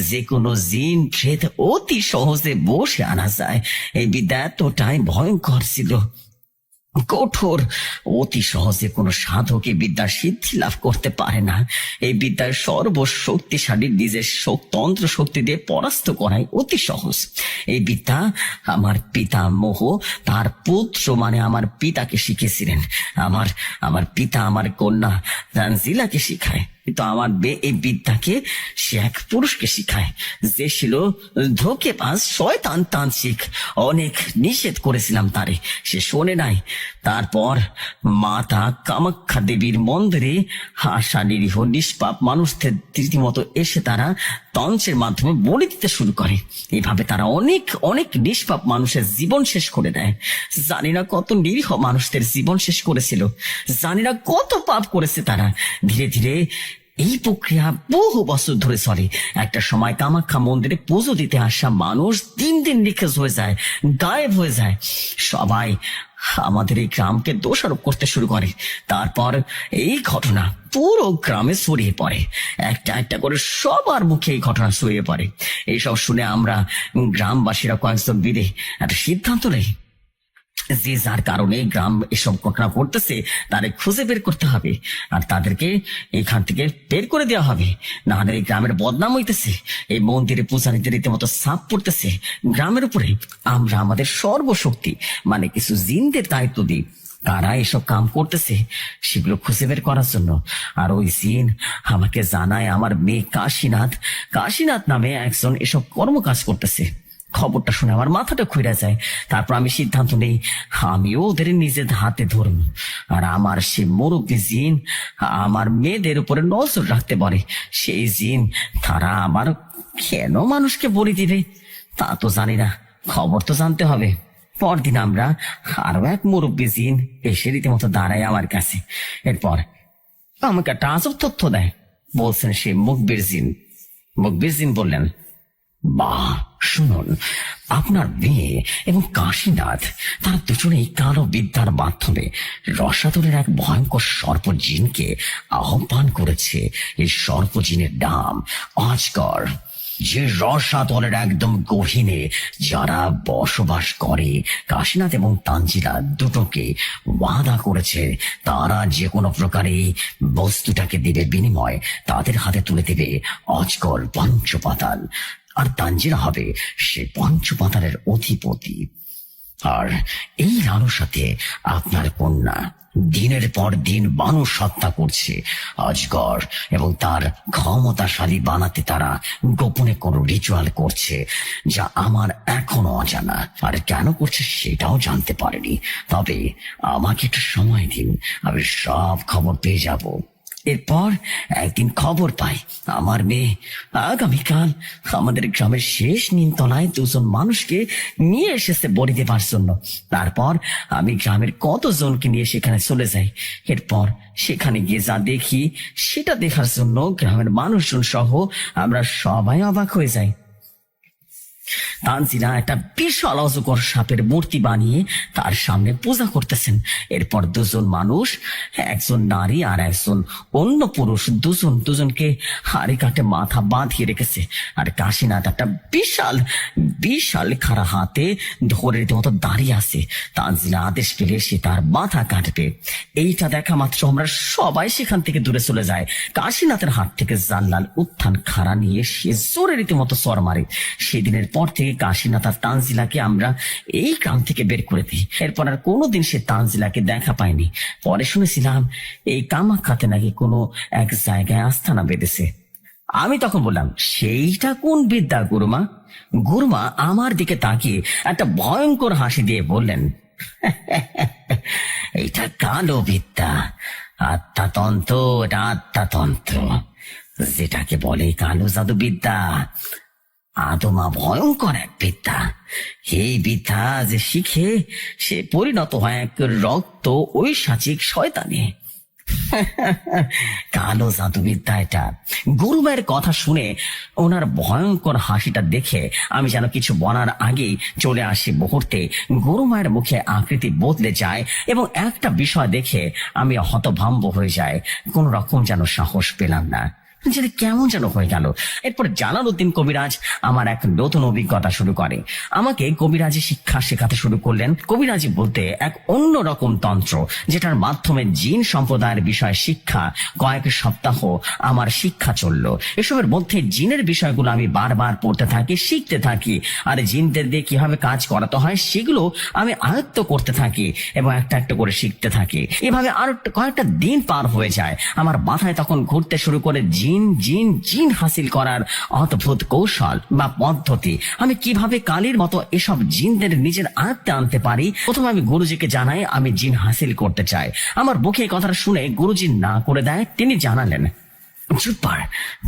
যে কোনো জিন প্রেত অতি সহজে বসে আনা যায়। এই বিদ্যা এতটাই ভয়ঙ্কর ছিল, কঠোর, অতি সহজে কোনো সাধক এই বিদ্যার সিদ্ধি লাভ করতে পারে না। এই বিদ্যার সর্বশক্তিশালী নিজের তন্ত্র শক্তি দিয়ে পরাস্ত করাই অতি সহজ। এই বিদ্যা আমার পিতামহ তার পুত্র মানে আমার পিতাকে শিখেছিলেন। আমার পিতা আমার কন্যা তানজিলাকে শিখায়। কিন্তু আমার মেয়ে এই বিদ্যাকে সে এক পুরুষকে শিখায়, যে ছিল ধোঁকেবাজ শয়তান তান্ত্রিক। অনেক নিষেধ করেছিলাম তারে, সে শোনে নাই। তারপর মাতা কামাখ্যা দেবীর মন্দিরে আশা নিরীহ নিষ্পাপ মানুষদের রীতিমতো এসে তারা তন্ত্রের মাধ্যমে বলি দিতে শুরু করে। এভাবে তারা অনেক অনেক নিষ্পাপ মানুষের জীবন শেষ করে দেয়। জানি না কত নিরীহ মানুষদের জীবন শেষ করেছিল, জানি না কত পাপ করেছে তারা। ধীরে ধীরে এই প্রক্রিয়া বহু বছর ধরে চলে। একটা সময় কামাখ্যা মন্দিরে পুজো দিতে আসা মানুষ দিন দিন নিখোঁজ হয়ে যায়, গায়েব হয়ে যায়। সবাই আমাদের এই গ্রামকে দোষারোপ করতে শুরু করে। তারপর এই ঘটনা পুরো গ্রামে ছড়িয়ে পড়ে, একটা একটা করে সবার মুখে এই ঘটনা ছড়িয়ে পড়ে। এইসব শুনে আমরা গ্রামবাসীরা কয়েকজন মিলে একটা সিদ্ধান্ত নেই, যে যার কারণে গ্রাম এসব ঘটনা ঘটতেছে তাদের খুঁজে বের করতে হবে, আর তাদেরকে এখান থেকে বের করে দেওয়া হবে। না হলে এই গ্রামের বদনাম হইতেছে, এই মন্দিরে পূজারীদের রীতিমতো সাপ পড়তেছে গ্রামের উপরে। আমরা আমাদের সর্বশক্তি মানে কিছু জিনদের দায়িত্ব দিই, কারা এসব কাম করতেছে সেগুলো খুঁজে বের করার জন্য। আর ওই জিন আমাকে জানায় আমার মেয়ে কাশীনাথ নামে একজন এসব কর্মকাজ করতেছে। খবরটা শুনে আমার মাথাটা খুইরা যায়। তারপর আমি সিদ্ধান্ত নেই আমিও ওদের নিজের হাতে ধরব, আর আমার সে মুরব্বী জিন আমার মেয়েদের উপরে নজর রাখতে পারে। সেই জিন তারা আমার কেন মানুষকে বলি দিবে তা তো জানি না, খবর তো জানতে হবে। পরদিন আমরা আরো এক মুরব্বী জিন এসে রীতিমতো দাঁড়ায় আমার কাছে। এরপর আমাকে একটা আজব তথ্য দেয়, বলছেন সে মুখবির জিন বললেন, বাহ, শুনুন, আপনার মেয়ে এবং কাশীনাথ তারা দুজনেই কালো বিদ্যার মাধ্যমে রসাতলের এক ভয়ঙ্কর সর্পজিনকে আহ্বান করেছে। এই সর্পজিনের নাম অজগর, যে রসাতলের একদম গহীনে যারা বসবাস করে। কাশীনাথ এবং তানজিলা দুটোকে ওয়াদা করেছে তারা যে কোনো প্রকারে বস্তুটাকে দেবে বিনিময় তাদের হাতে তুলে দেবে অজগর পঞ্চপাতাল, আর তানজিলা হবে সে পঞ্চপাতালের অধিপতি। আর এই লালসাতে আপনার কন্যা দিনের পর দিন মানুষ হত্যা করছে অজগর, এবং তার ক্ষমতাশালী বানাতে তারা গোপনে কোনো রিচুয়াল করছে যা আমার এখনো অজানা। আর কেন করছে সেটাও জানতে পারিনি, তবে আমাকে একটু সময় দিন, আমি সব খবর পেয়ে যাব। এরপর একদিন খবর পাই আমার মেয়ে আগামীকাল আমাদের গ্রামের শেষ নিমতলায় দুজন মানুষকে নিয়ে এসেছে বলি দেবার জন্য। তারপর আমি গ্রামের কতজনকে নিয়ে সেখানে চলে যাই। এরপর সেখানে গিয়ে যা দেখি সেটা দেখার জন্য গ্রামের মানুষজন সহ আমরা সবাই অবাক হয়ে যাই। তানজিলা একটা বিশাল অজগর সাপের মূর্তি বানিয়ে তার সামনে পূজা করতেছেন। এরপর দুজন মানুষ, একজন নারী আর একজন অন্য পুরুষ, দুজনকে হাড়ি কাটে মাথা বাঁধিয়ে রেখেছে। আর কাশীনাথ একটা বিশাল খাড়া হাতে ধরে রীতিমতো দাঁড়িয়ে আছে। তানজিলা আদেশ পেলে সে তার মাথা কাটবে। এইটা দেখা মাত্র আমরা সবাই সেখান থেকে দূরে চলে যায়। কাশীনাথের হাত থেকে জানলাল উত্থান খাড়া নিয়ে সে জোরে রীতিমতো সর মারে। সেদিনের পর থেকে কাশীনাথ আর তানজিলাকে আমরা এই গ্রাম থেকে বের করে দিই। এরপর আর কোনোদিন সে তানজিলাকে দেখা পায়নি। পরে শুনেছিলাম এই কামাখ্যাতে নাকি কোনো এক জায়গায় আস্থানা বেঁধেছে। আমি তখন বললাম, সেইটা কোন বিদ্যা গুরুমা? গুরুমা আমার দিকে তাকিয়ে একটা ভয়ঙ্কর হাসি দিয়ে বললেন, এইটা কালো বিদ্যা, আত্মাতন্ত্র। এটা আত্মাতন্ত্র, যেটাকে বলে কালো জাদু বিদ্যা। আদমা ভয়ঙ্কর এক বিদ্যা। এই বিদ্যা যে শিখে সে পরিণত হয় এক রক্ত ঐশাচিক শয়তানে। কালো জাদুবিদ্যা এটা। গুরুমায়ের কথা শুনে ওনার ভয়ঙ্কর হাসিটা দেখে আমি যেন কিছু বলার আগেই চলে আসি মুহূর্তে। গুরুমায়ের মুখে আকৃতি বদলে যায় এবং একটা বিষয় দেখে আমি হতভম্ব হয়ে যায়। কোন রকম যেন সাহস পেলাম না। যেটা কেমন যেন হয়ে গেল। এরপর জালালউদ্দিন কবিরাজ আমার এক নতুন অভিজ্ঞতা শুরু করে। আমাকে কবিরাজি শিক্ষা শেখাতে শুরু করলেন। কবিরাজি বলতে এক অন্য রকম তন্ত্র, যেটার মাধ্যমে জিন সম্প্রদায়ের বিষয় শিক্ষা কয়েক সপ্তাহ আমার শিক্ষা চললো। এসবের মধ্যে জিনের বিষয়গুলো আমি বারবার পড়তে থাকি, শিখতে থাকি, আর জিনদের দিয়ে কিভাবে কাজ করাতে হয় সেগুলো আমি আয়ত্ত করতে থাকি এবং একটা একটা করে শিখতে থাকি। এভাবে আর কয়েকটা দিন পার হয়ে যায়। আমার মাথায় তখন ঘুরতে শুরু করে জিন জিন জিন হাসিল করার অদ্ভুত কৌশল বা পদ্ধতি। আমি কিভাবে কালির মতো এসব জিনদের নিজের আয়ত্তে আনতে পারি। প্রথমে আমি গুরুজিকে জানাই আমি জিন হাসিল করতে চাই। আমার মুখে এই কথাটা শুনে গুরুজি না করে দেয়। তিনি জানালেন, জুব্বার,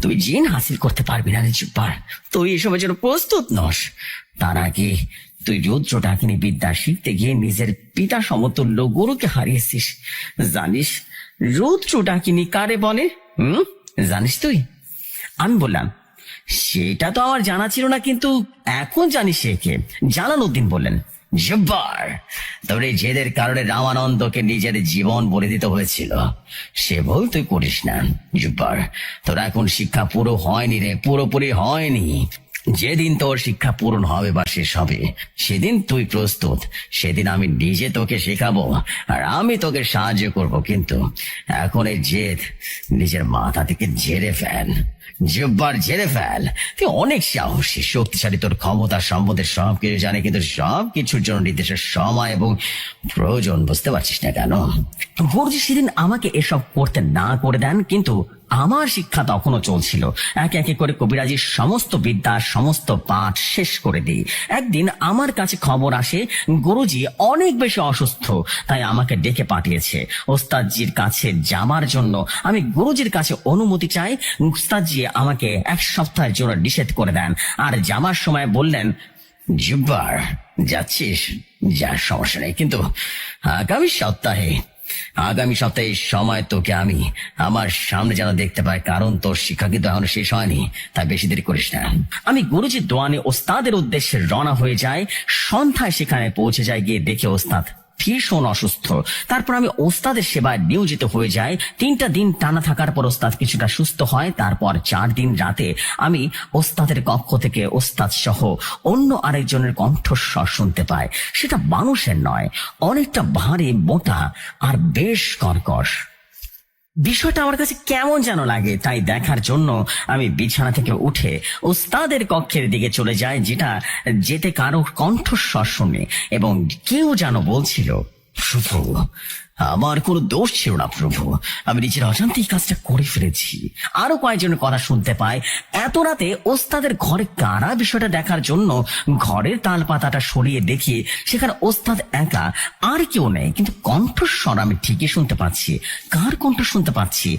তুই জিন হাসিল করতে পারবি না রে জুব্বার, তুই এসবের জন্য প্রস্তুত নস। তার আগে তুই রুদ্র ডাকিনী বিদ্যা শিখতে গিয়ে নিজের পিতা সমতুল্য গুরুকে হারিয়েছিস। জানিস রুদ্র ডাকিনী কারে বলে? জানিস তুই? আমি বললাম, সেটা তো আমার জানা ছিল না, কিন্তু এখন জানিস সে কে। জালালউদ্দিন বললেন, জব্বার, তোর এই জেদের কারণে রামানন্দকে নিজের জীবন বলে দিতে হয়েছিল। সে ভুল তুই করিস না জব্বার। তোর এখন শিক্ষা পুরো হয়নি রে, পুরোপুরি হয়নি। যেদিন তোর শিক্ষা পূরণ হবে বা শেষ হবে, সেদিন তুই প্রস্তুত, সেদিন আমি নিজে তোকে শেখাবো আর আমি তোকে সাহায্য করব। কিন্তু এখন এই জেদ নিজের মাথা থেকে ঝেড়ে ফেল জব্বার, ঝেড়ে ফেল। তুই অনেক সাহসী, শক্তিশালী, তোর ক্ষমতা সম্বন্ধে সবকিছু জানে, কিন্তু সবকিছুর জন্য নির্দেশের সময় এবং প্রয়োজন বুঝতে পারছিস না কেন? গুরুজি সেদিন আমাকে এসব করতে না করে দেন, কিন্তু আমার শিক্ষা তখনও চলছিল। একে একে করে কবিরাজির সমস্ত বিদ্যা, সমস্ত পাঠ শেষ করে দিই। একদিন আমার কাছে খবর আসে গুরুজি অনেক বেশি অসুস্থ, তাই আমাকে ডেকে পাঠিয়েছে ওস্তাদজির কাছে যাবার জন্য। আমি গুরুজির কাছে অনুমতি চাই। ওস্তাদজি আমাকে এক সপ্তাহের জন্য নিষেধ করে দেন, আর যাবার সময় বললেন, জুব্বার, যাচ্ছিস যা, সমস্যা নেই, কিন্তু আগামী সপ্তাহে সময় তোকে আমি আমার সামনে যেন দেখতে পাই, কারণ তোর শিক্ষা কিন্তু এখনো শেষ হয়নি, তাই বেশি দেরি করিস না। আমি গুরুজির দোয়ানে ওস্তাদের উদ্দেশ্যে রওনা হয়ে যাই। সন্ধ্যায় সেখানে পৌঁছে যাই। গিয়ে দেখে ওস্তাদ ভীষণ অসুস্থ। তারপর আমি ওস্তাদের সেবায় নিয়োজিত হয়ে যাই। 3টা দিন টানা থাকার পর ওস্তাদ কিছুটা সুস্থ হয়। তারপর 4 দিন রাতে আমি ওস্তাদের কক্ষ থেকে ওস্তাদ সহ অন্য আরেকজনের কণ্ঠস্বর শুনতে পাই। সেটা মানুষের নয়, অনেকটা ভারী, মোটা আর বেশ কর্কশ। বিষয়টা আমার কাছে কেমন যেন লাগে, তাই দেখার জন্য আমি বিছানা থেকে উঠে ওস্তাদের কক্ষের দিকে চলে যাই, যেতে কারো কণ্ঠস্বর শুনে এবং কেউ যেন বলছিল, প্রভু, আমার কোনো দোষ ছিল না প্রভু, আমি নিজের অজান্তেই কাজটা করে ফেলেছি। আরো কয়েকজনের কথা শুনতে পাই। এত রাতে ওস্তাদের ঘরে কারা, বিষয়টা দেখার জন্য ঘরের তালপাতাটা সরিয়ে দেখি সেখানে ওস্তাদ একা, আর কেউ নেই, কিন্তু কণ্ঠস্বর আমি ঠিকই শুনতে পাচ্ছি। কার কণ্ঠ শুনতে পাচ্ছি?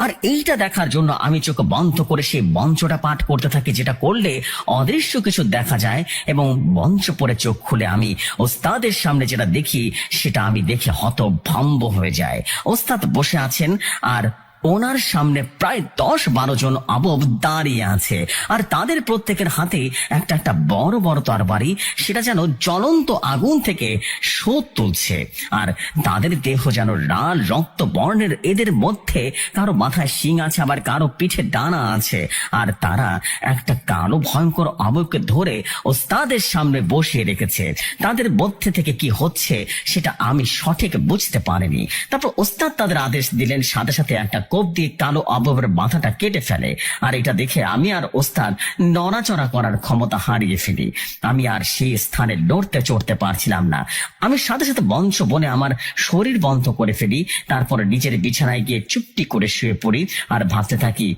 আর এইটা দেখার জন্য আমি চোখ বন্ধ করে সেই মন্ত্রটা পাঠ করতে থাকি, যেটা করলে অদৃশ্য কিছু দেখা যায়। এবং মঞ্চ পরে চোখ খুলে আমি ওস্তাদের সামনে যেটা দেখি সেটা আমি দেখে হতভম্ব হয়ে যায়। ওস্তাদ বসে আছেন আর ওনার সামনে প্রায় 10-12 জন আবব দাঁড়িয়ে আছে, আর তাদের প্রত্যেকের হাতে একটা একটা বড় বড় তরবারি, সেটা যেন জ্বলন্ত আগুন থেকে শোধ তুলছে। আর তাদের দেহ যেন লাল রক্ত বর্ণের। এদের মধ্যে কারো মাথায় শিং আছে, আবার কারো পিঠে ডানা আছে, আর তারা একটা কালো ভয়ঙ্কর আববকে ধরে ওস্তাদের সামনে বসিয়ে রেখেছে। তাদের মধ্যে থেকে কি হচ্ছে সেটা আমি সঠিক বুঝতে পারিনি। তারপর ওস্তাদ তাদের আদেশ দিলেন, সাথে সাথে একটা কোপ দিয়ে কালো আববের মাথাটা কেটে ফেলে। আর এটা দেখে আমি আর ওস্তাদ নড়াচড়া করার ক্ষমতা হারিয়ে ফেলি। আমি আর সেই স্থানে লড়তে চড়তে পারছিলাম না। আমি সাথে সাথে মঞ্চ বনে আমার শরীর বন্ধ করে ফেলি। তারপর নিজের বিছানায় গিয়ে চুপটি করে শুয়ে পড়ি আর ভাবতে থাকি,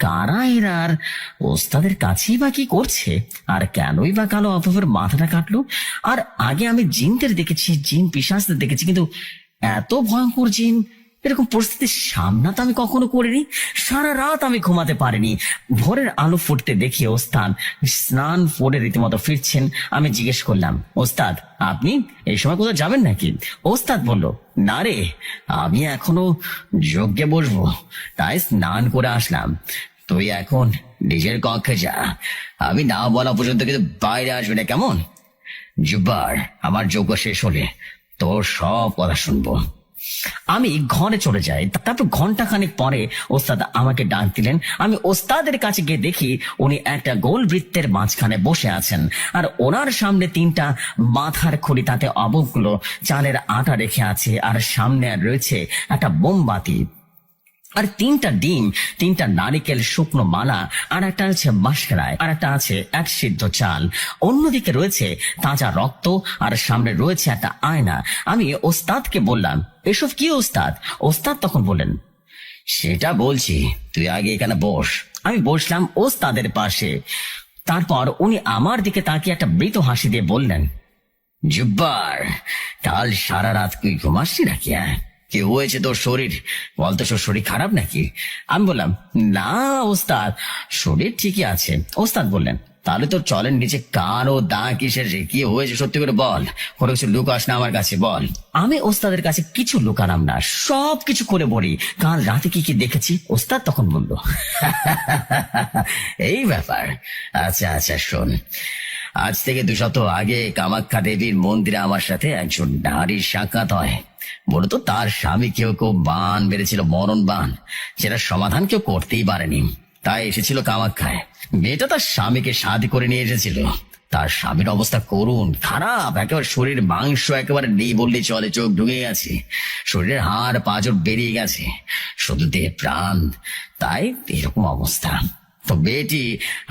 কারা এরা, আর ওস্তাদের কাছেই বা কি করছে, আর কেনই বা কালো আববের মাথাটা কাটলো? আর আগে আমি জিনদের দেখেছি, জিন পিশাচদের দেখেছি, কিন্তু এত ভয়ঙ্কর জিন এরকম পরিস্থিতির সামনা তো আমি কখনো করিনি। সারা রাত আমি ঘুমাতে পারিনি। ভোরের আলো ফুটতে দেখি ওস্তাদ স্নান করে রীতিমতো ফিরছেন। আমি জিজ্ঞেস করলাম, ওস্তাদ, আপনি এই সময় কোথাও যাবেন নাকি? ওস্তাদ বলল, না রে, আমি এখনো যজ্ঞে বসবো, তাই স্নান করে আসলাম। তুই এখন নিজের কক্ষে যা, আমি না বলা পর্যন্ত কিন্তু বাইরে আসবে না, কেমন? জুব্বার, আমার যজ্ঞ শেষ হলে তোর সব কথা শুনবো। আমি ঘরে চলে যাই। তারপর ঘন্টাখানেক পরে ওস্তাদ আমাকে ডাক দিলেন। আমি ওস্তাদের কাছে গিয়ে দেখি উনি একটা গোল বৃত্তের মাঝখানে বসে আছেন, আর ওনার সামনে 3টা মাথার খুলি, তাতে অবগুলো চালের আটা রেখে আছে, আর সামনে রয়েছে একটা মোমবাতি, আর 3টা ডিম, 3টা নারিকেল শুকনো মালা, আর একটা আছে বাঁশকারায়, আর একটা আছে 1 সিদ্ধ চাল। অন্যদিকে রয়েছে তাজা রক্ত, আর সামনে রয়েছে একটা আয়না। আমি ওস্তাদকে বললাম, এসব কি ওস্তাদ? ওস্তাদ তখন বললেন, সেটা বলছি, তুই আগে এখানে বস। আমি বসলাম ওস্তাদের পাশে। তারপর উনি আমার দিকে তাকিয়ে একটা মৃত হাসি দিয়ে বললেন, জুব্বার, কাল সারা রাত তুই ঘুমাসনি নাকি? কি হয়েছে তোর শরীর? বলতো, তোর শরীর খারাপ নাকি? আমি বললাম, না ওস্তাদ, শরীর ঠিকই আছে। ওস্তাদ বললেন, তাহলে তোর চলেন নিচে কান ও দা কিসের রে? কি হয়েছে সত্যি করে বল, কোনো কিছু লুকাস না আমার কাছে, বল। আমি ওস্তাদের কাছে কিছু লুকালাম না, সব কিছু করে বলি কাল রাতে কি কি দেখেছি। ওস্তাদ তখন বলল, এই ব্যাপার, আচ্ছা আচ্ছা শোন। আজ থেকে 2 সপ্তাহ আগে কামাখ্যা দেবীর মন্দিরে আমার সাথে একজন নারীর সাক্ষাৎ হয়। মূলত তার স্বামী কেউ বান মেরেছিল, মরণ বান, যেটা সমাধান কেউ করতেই পারেনি। তাই এসেছিল কামাখ্যায়। মেয়েটা তার স্বামীকে শাদি করে নিয়ে এসেছিল। তার স্বামীর অবস্থা করুণ, খারাপ, একেবারে শরীর মাংস একেবারে নেই বললেই চলে, চোখ ঢুকে গেছে, শরীরের হাড় পাঁজর বেরিয়ে গেছে, শুধু দেহ প্রাণ। তাই এরকম অবস্থা। তো মেয়েটি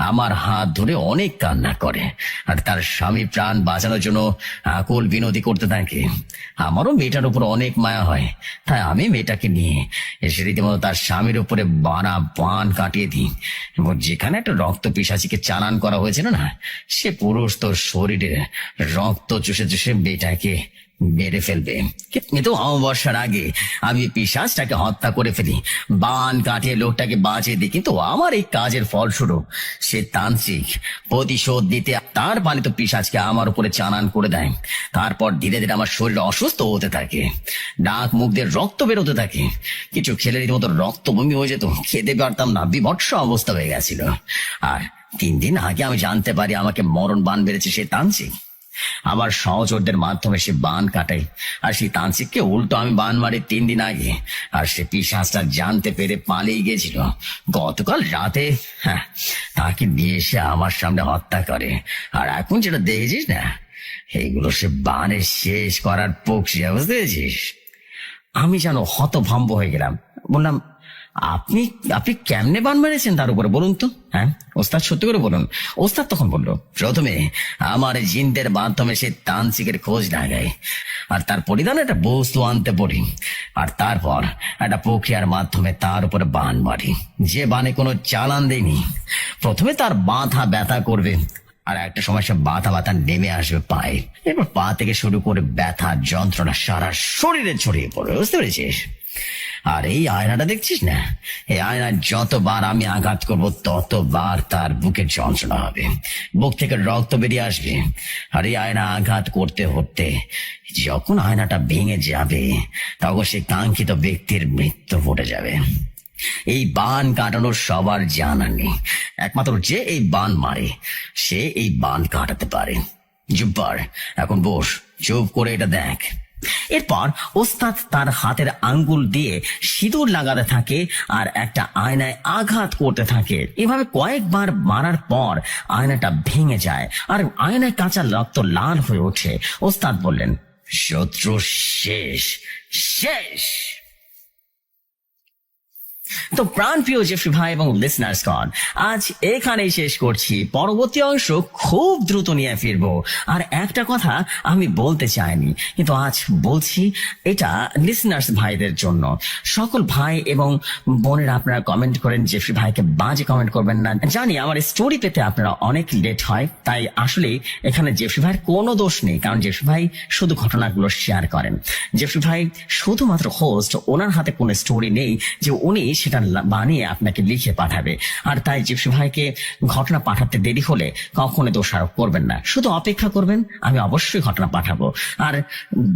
আমার হাত ধরে অনেক কান্না করে, আর তার স্বামী প্রাণ বাঁচানোর জন্য আকুল বিনতি করতে থাকে। আমারও মেয়েটার উপর অনেক মায়া হয়, তাই আমি মেয়েটাকে নিয়ে এসে রীতিমতো তার স্বামীর উপরে বাড়া বান কাটিয়ে দিই, এবং যেখানে একটা রক্ত পিশাচিকে চালান করা হয়েছিল না, সে পুরুষ তোর শরীরে রক্ত চুষে চুষে মেয়েটাকে মেরে ফেলবে। কিন্তু অমাবস্যার আগে আমি পিশাচটাকে হত্যা করে ফেলি, বান কাটিয়ে লোকটাকে বাঁচিয়ে দিই। কিন্তু আমার এই কাজের ফলস্বরূপ সে তান্ত্রিক প্রতিশোধ দিতে তার পালিত পিশাচকে আমার উপরে চালান করে দেয়। তারপর ধীরে ধীরে আমার শরীর অসুস্থ হতে থাকে, নাক মুখ দিয়ে রক্ত বেরোতে থাকে, কিছু খেলে রীতিমতো রক্ত বমি হয়ে যেত, খেতে পারতাম না, বিভৎস অবস্থা হয়ে গেছিল। আর 3 দিন আগে আমি জানতে পারি আমাকে মরণ বান বেড়েছে সে তান্ত্রিক। আমার সহচরদের মাধ্যমে সে বান কাটাই, আর সেই তান্ত্রিককে উল্টো আমি বান মারি 3 দিন আগে। আর সে পিশাচটা জানতে পেরে পালিয়ে গেছিল। গতকাল রাতে তাকে নিয়ে এসে আমার সামনে হত্যা করে। আর এখন যেটা দেখেছিস না, এইগুলো সে বানের শেষ করার প্রক্রিয়া, বুঝতে পেরেছিস? আমি যেন হতভম্ব হয়ে গেলাম। বললাম, আপনি আপনি কেমনে বান মেরেছেন তার উপরে, বলুন তো। ওস্তাদ সত্যি করে বলুন। ওস্তাদ তখন বলল, প্রথমে আমার জিনদের মাধ্যমে সে তান্ত্রিকের খোঁজ লাগায়, আর তার পরিধানে একটা বস্তু আনতে পড়ি, আর তারপর একটা প্রক্রিয়ার মাধ্যমে তার উপরে বান মারি, যে বানে কোনো চালান দেয়নি। প্রথমে তার মাথা ব্যথা করবে, আর একটা সময় সে ব্যথা নেমে আসবে পায়ে, এরপর পা থেকে শুরু করে ব্যথা যন্ত্রণা সারা শরীরে ছড়িয়ে পড়বে, বুঝতে পেরেছিস? আর এই আয়নাটা দেখছিস না, এই আয়নায় যতবার আমি আঘাত করব ততবার তার বুকের যন্ত্রণা হবে, বুক থেকে রক্ত বেরিয়ে আসবে। আর এই আয়না আঘাত করতে করতে যখন আয়নাটা ভেঙে যাবে, তখন সে কাঙ্ক্ষিত ব্যক্তির মৃত্যু ঘটে যাবে। এই বান কাটানোর সবার জানা নেই, একমাত্র যে এই বান মারে সে এই বান কাটাতে পারে। জুব্বার, এখন বস, চুপ করে এটা দেখ। এরপর ওস্তাদ তার হাতের আঙ্গুল দিয়ে সিঁদুর লাগাতে থাকে, আর একটা আয়নায় আঘাত করতে থাকে। এভাবে কয়েকবার মারার পর আয়নাটা ভেঙে যায়, আর আয়নায় কাঁচা রক্ত লাল হয়ে ওঠে। ওস্তাদ বললেন, শত্রু শেষ, শেষ। তো প্রাণ প্রিয় জেফরি ভাই এবং লিসনার্স গণ, আজ এখানেই শেষ করছি। পরবর্তী অংশ খুব দ্রুত নিয়ে ফিরবো। আর একটা কথা আমি বলতে চাইনি, কিন্তু আজ বলছি, এটা লিসনার্স ভাইদের জন্য। সকল ভাই এবং বোনেরা আপনারা কমেন্ট করেন জেফরি ভাইকে বাজে কমেন্ট করবেন না। জানি আমার স্টোরি পেতে আপনারা অনেক লেট হয়, তাই আসলে এখানে জেফরি ভাইয়ের কোনো দোষ নেই, কারণ জেফরি ভাই শুধু ঘটনাগুলো শেয়ার করেন। জেফরি ভাই শুধুমাত্র হোস্ট, ওনার হাতে কোনো স্টোরি নেই যে উনি সেটা বানিয়ে আপনাকে লিখে পাঠাবে। আর তাই জেফরি ভাইকে ঘটনা পাঠাতে দেরি হলে কখনো দোষারোপ করবেন না, শুধু অপেক্ষা করবেন, আমি অবশ্যই ঘটনা পাঠাবো। আর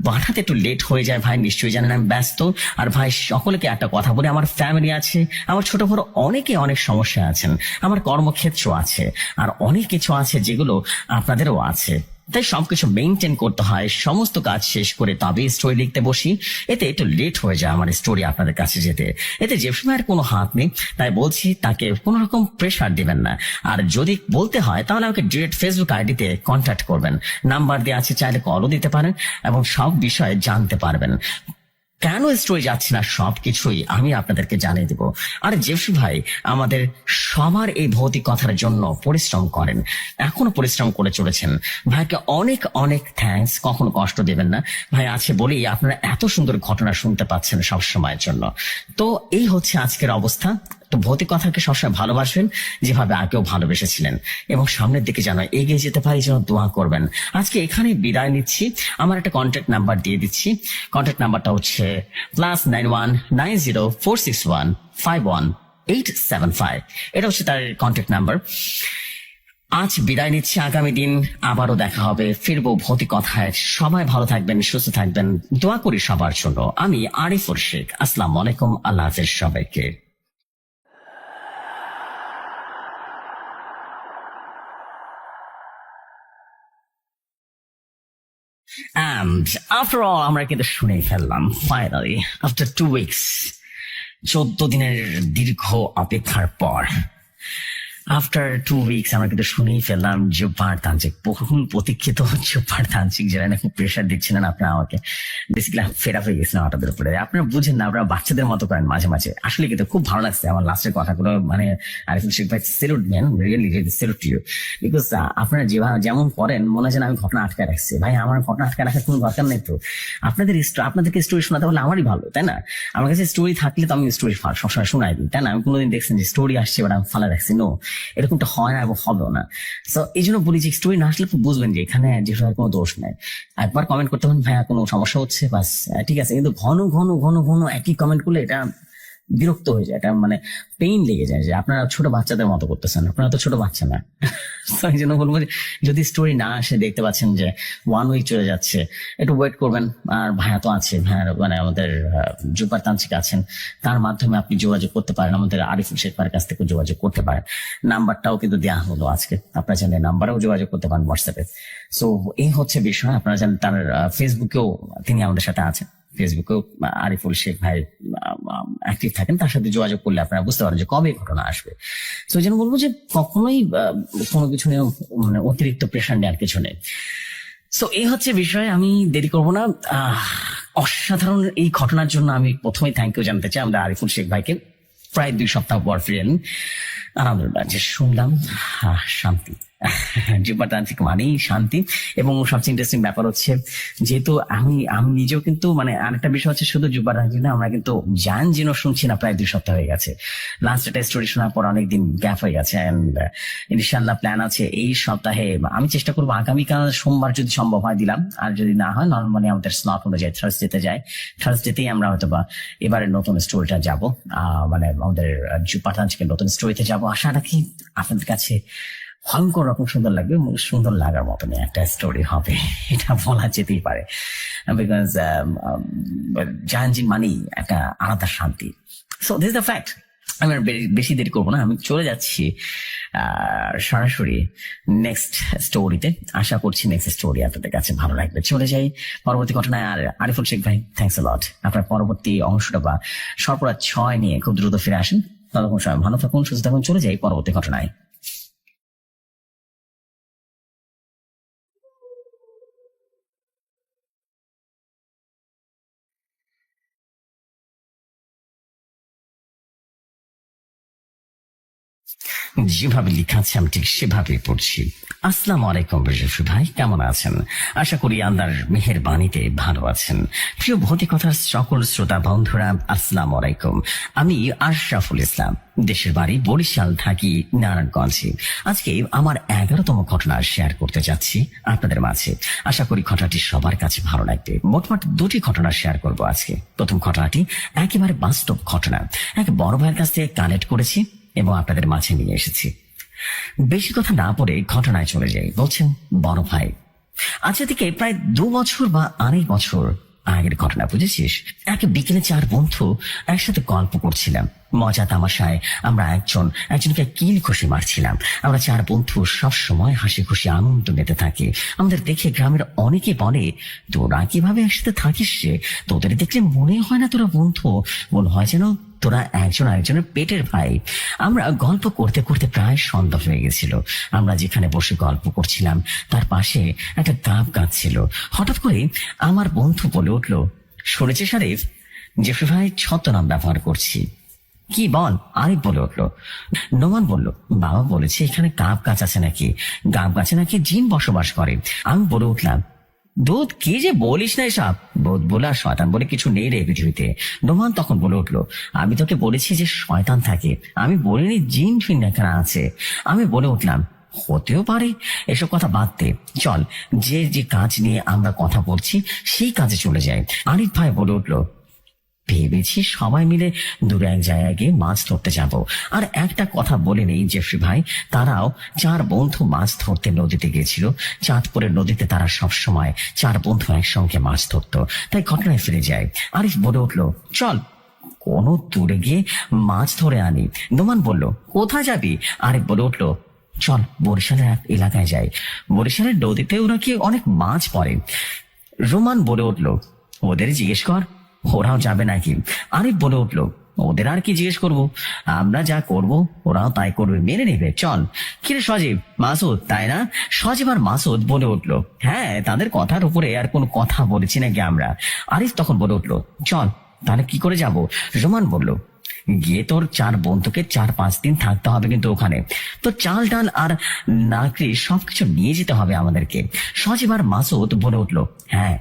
পাঠাতে একটু লেট হয়ে যায় ভাই, নিশ্চয়ই জানেন আমি ব্যস্ত। আর ভাই সকলকে একটা কথা বলে, আমার ফ্যামিলি আছে, আমার ছোট বড় অনেকে অনেক সমস্যা আছেন, আমার কর্মক্ষেত্র আছে, আর অনেক কিছু আছে যেগুলো আপনাদেরও আছে। তাই সবকিছু মেনটেন করতে হয়, সমস্ত কাজ শেষ করে তবে স্টোরি লিখতে বসি। এতে একটু লেট হয়ে যায় আমার স্টোরি আপনাদের কাছে যেতে। এতে যে সময় কোনো হাত নেই, তাই বলছি তাকে কোনো রকম প্রেশার দিবেন না। আর যদি বলতে হয় তাহলে আমাকে ডিরেক্ট ফেসবুক আইডিতে কন্ট্যাক্ট করবেন, নাম্বার দেওয়া আছে, চাইলে কলও দিতে পারেন এবং সব বিষয়ে জানতে পারবেন। কেন স্টোরি যাচ্ছে না সবকিছুই আমি আপনাদেরকে জানিয়ে দেব। আর জেফসু ভাই আমাদের সবার এই ভৌতিক কথার জন্য পরিশ্রম করেন, এখনো পরিশ্রম করে চলেছেন। ভাইকে অনেক অনেক থ্যাঙ্কস, কখনো কষ্ট দেবেন না। ভাই আছে বলেই আপনারা এত সুন্দর ঘটনা শুনতে পাচ্ছেন সব সময়ের জন্য। তো এই হচ্ছে আজকের অবস্থা। তো ভৌতিক কথাকে সবসময় ভালোবাসবেন যেভাবে আগেও ভালোবেসেছিলেন এবং সামনের দিকে যেন এগিয়ে যেতে পারি, যেন দোয়া করবেন। আজকে এখানে বিদায় নিচ্ছি। আমার একটা কন্ট্যাক্ট নাম্বার দিয়ে দিচ্ছি। কন্ট্যাক্ট নাম্বারটা হচ্ছে +919046151875। এটা হচ্ছে তার কন্ট্যাক্ট নাম্বার। আজ বিদায় নিচ্ছি, আগামী দিন আবারও দেখা হবে, ফিরবো ভৌতিক কথায়। সবাই ভালো থাকবেন, সুস্থ থাকবেন, দোয়া করি সবার জন্য। আমি আরিফুল শেখ, আসসালামু আলাইকুম, আল্লাহ হাফেজ সবাইকে। And after all, আমরা কিন্তু শুনেই ফেললাম ফাইনালি আফটার 2 weeks, 14 দিনের দীর্ঘ অপেক্ষার পর আফটার 2 weeks আমরা কিন্তু শুনেই ফেললাম জুব্বার তান্ত্রিক, বহুল প্রতীক্ষিত জুব্বার তান্ত্রিক, যারা নাকি প্রেশার দিচ্ছিলেন আপনারা আমাকে। বেসিক্যালি ফেড আপ হয়ে গেছিলাম আপনাদের উপরে। আপনারা বুঝেন না, আপনারা বাচ্চাদের মতো করেন মাঝে মাঝে। আসলে কিন্তু খুব ভালো লাগছে আমার লাস্টের কথাগুলো, মানে আরিফুল শেখ ভাই, salute man, really salute you. Because আপনারা যেমন করেন মনে হয় যেন আমি ঘটনা আটকে রাখছি। ভাই আমার ঘটনা আটকে রাখার কোনো দরকার নেই তো। আপনাদেরকে স্টোরি শোনাতে পারলে আমারই ভালো, তাই না? আমার কাছে স্টোরি থাকলে তো আমি স্টোরি সবসময় শোনাই দিই, তাই না? আমি কোনোদিন দেখছেন যে স্টোরি আসছে এবার আমি ফালা রাখছি? নো, এরকমটা হয় না এবং হবেও না। তো এই জন্য বলি যে স্টোরি না আসলে বুঝবেন যে এখানে যে কোনো দোষ নাই। একবার কমেন্ট করতে পারেন ভাইয়া কোনো সমস্যা হচ্ছে, বাস ঠিক আছে। কিন্তু ঘন ঘন ঘন ঘন একই কমেন্ট করলে এটা বিরক্ত হয়ে যায়, এটা মানে পেইন লেগে যায় যে আপনারা ছোট বাচ্চাদের মতো করতেছেন। আপনারা তো ছোট বাচ্চা না। তো এই জন্য বলবো যে যদি স্টোরি না আসে, দেখতে পাচ্ছেন যে 1 week চলে যাচ্ছে, একটু ওয়েট করবেন। আর ভাইয়া তো আছে, ভাইয়ার মানে আমাদের জুব্বার তান্ত্রিক আছেন, তার মাধ্যমে আপনি যোগাযোগ করতে পারেন। আমাদের আরিফুল শেখ ভাইয়ের কাছ থেকে যোগাযোগ করতে পারেন। নাম্বারটাও কিন্তু দেওয়া হলো আজকে, আপনারা জানেন নাম্বারেও যোগাযোগ করতে পারেন হোয়াটসঅ্যাপে। সো এই হচ্ছে বিষয়। আপনারা জানেন তার ফেসবুকেও তিনি আমাদের সাথে আছেন, ফেসবুকেও আরিফুল শেখ ভাই অ্যাক্টিভ থাকেন। তার সাথে যোগাযোগ করলে আপনারা বুঝতে পারেন যে কবে ঘটনা আসবে। তো এই জন্য বলবো যে কখনোই কোনো কিছু নিয়ে মানে অতিরিক্ত প্রেশার নেওয়ার কিছু নেই। সো এই হচ্ছে বিষয়, আমি দেরি করবো না। অসাধারণ এই ঘটনার জন্য আমি প্রথমেই থ্যাংক ইউ জানতে চাই আমাদের আরিফুল শেখ ভাইকে। প্রায় 2 সপ্তাহ পর ফিরেন, আলহামদুলিল্লাহ। যে শুনলাম শান্তি, জুব্বার তান্ত্রিক মানেই শান্তি। এবং সবচেয়ে ইন্টারেস্টিং ব্যাপার হচ্ছে, যেহেতু আমি নিজেও কিন্তু মানে আরেকটা বিষয় হচ্ছে, শুধু জুব্বার তান্ত্রিক না, আমরা কিন্তু জান জিনো শুনছি না প্রায় 2 সপ্তাহ হয়ে গেছে। লাস্ট একটা স্টোরি শোনার পর অনেকদিন গ্যাপ হয়ে গেছে। অ্যান্ড ইনশাল্লাহ প্ল্যান আছে এই সপ্তাহে, আমি চেষ্টা করবো আগামীকাল সোমবার যদি সম্ভব হয় দিলাম, আর যদি না হয় নর্মালি আমাদের স্লট অনুযায়ী থার্সডেতে যাই। থার্সডেতেই আমরা হয়তো বা এবারে নতুন স্টোরিটা যাবো, মানে আমাদের জুব্বার তান্ত্রিকের নতুন স্টোরিতে যাবো। আশা রাখি আপনাদের কাছে ভয়ঙ্কর রকম সুন্দর লাগবে, সুন্দর লাগার মতন একটা স্টোরি হবে, এটা বলা যেতেই পারে। বিকজ জাহাঙ্গীর মানেই একটা আলাদা শান্তি। So this is the fact. আমি আর বেশি দেরি করবো না, আমি চলে যাচ্ছি সরাসরি নেক্সট স্টোরিতে। আশা করছি নেক্সট স্টোরি আপনাদের কাছে ভালো লাগবে। চলে যাই পরবর্তী ঘটনায়। আর আরিফুল শেখ ভাই, থ্যাংকস আ লট। আপনার পরবর্তী অংশটা বা সর্পরাজ 6 নিয়ে খুব দ্রুত ফিরে আসেন। ততক্ষণ সবাই ভালো থাকুন, সুস্থ থাকুন। চলে যাই পরবর্তী ঘটনায়। যেভাবে লেখা আছে আমি ঠিক সেভাবেই পড়ছি। আসসালামু আলাইকুম বিজু ভাই, কেমন আছেন? আশা করি আল্লাহর মেহেরবানিতে ভালো আছেন। প্রিয় ভৌতিক কথার সকল শ্রোতা বন্ধুরা, আসসালামু আলাইকুম। আমি আশরাফুল ইসলাম, দেশের বাড়ি বরিশাল, থাকি নারায়ণগঞ্জে। আজকে আমার 11তম ঘটনা শেয়ার করতে যাচ্ছি আপনাদের মাঝে। আশা করি ঘটনাটি সবার কাছে ভালো লাগবে। মোটমাট 2টি ঘটনা শেয়ার করব আজকে। প্রথম ঘটনাটি একেবারে বাস্তব ঘটনা, এক বড় ভাইয়ের কাছ থেকে কালেক্ট করেছি এবং আপনাদের মাঝে নিয়ে এসেছি। বেশি কথা না বলে ঘটনায় চলে যাই। বলছেন বড় ভাই, আজকে থেকে প্রায় 2 বছর বা 2.5 বছর আগের ঘটনা, বুঝেছিস? এক বিকেলে 4 বন্ধু একসাথে গল্প করছিলাম। মজা তামাশায় আমরা একজনকে কিল খুশি মারছিলাম। আমরা 4 বন্ধু সব সময় হাসি খুশি আনন্দ নিতে থাকি। আমাদের দেখে গ্রামের অনেকে বলে, তোরা কিভাবে একসাথে থাকিস রে? তোদের দেখলে মনে হয় না তোরা বন্ধু, মনে হয় যেন তোরা একজন আরেকজনের পেটের ভাই। আমরা গল্প করতে করতে প্রায় সন্ধ্যা হয়ে গেছিল। আমরা যেখানে বসে গল্প করছিলাম তার পাশে একটা গাব গাছ ছিল। হঠাৎ করে আমার বন্ধু বলে উঠলো, শুনেছিস আরিফ, জেফরি ভাই ছদ্মনাম ব্যবহার করছি। কি বল? আরিফ বলে উঠলো। নোমান বলল, বাবা বলেছে এখানে গাব গাছ আছে নাকি, গাব গাছে নাকি জিন বসবাস করে। আমি বলে উঠলাম, দুধ কি যে বলিস না এসব, বোধ বলে আর শয়তান বলে কিছু নেই রে পৃথিবীতে। নোমান তখন বলে উঠলো, আমি তোকে বলেছি যে শয়তান থাকে, আমি বলিনি জিন ফিন এখানে আছে। আমি বলে উঠলাম, হতেও পারে, এসব কথা বাদ দে, চল যে যে কাজ নিয়ে আমরা কথা বলছি সেই কাজে চলে যায়। আরিফ ভাই বলে উঠলো, ভেবেছি সবাই মিলে দূরে এক জায়গায় গিয়ে মাছ ধরতে যাব। আর একটা কথা বলে নেই জেফরি ভাই, তারাও 4 বন্ধু মাছ ধরতে নদীতে গিয়েছিল। চাঁদপুরের নদীতে তারা সব সময় 4 বন্ধু একসঙ্গে মাছ ধরতো। তাই ঘটনায় ফিরে যায়। আরিফ বলে উঠলো, চল কোনো দূরে গিয়ে মাছ ধরে আনি। নোমান বলল, কোথায় যাবি? আরিফ বলে উঠলো, চল বরিশালের এক এলাকায় যাই, বরিশালের নদীতেও নাকি অনেক মাছ পড়ে। রোমান বলে উঠলো, ওদের জিজ্ঞেস কর ওরাও যাবে নাকি। আরিফ বলে উঠলো, ওদের আর কি জিজ্ঞেস করব, আমরা যা করব ওরাও তাই করবে, মেনে নেবে, চল। কিরে সজীব, মাসুদ, তাই না? সজীব আর মাসুদ বলে উঠলো, হ্যাঁ, তাদের কথার উপরে আর কোনো কথা বলেছি নাকি আমরা। আরিফ তখন বলে উঠলো, চল তাহলে কি করে যাব? রোমান বলল, গিয়ে তোর 4 বন্ধুকে 4-5 দিন থাকতে হবে, কিন্তু ওখানে তো চাল ডাল আর নাকড়ি সবকিছু নিয়ে যেতে হবে আমাদেরকে। সজীব আর মাসুদ বলে উঠলো, হ্যাঁ,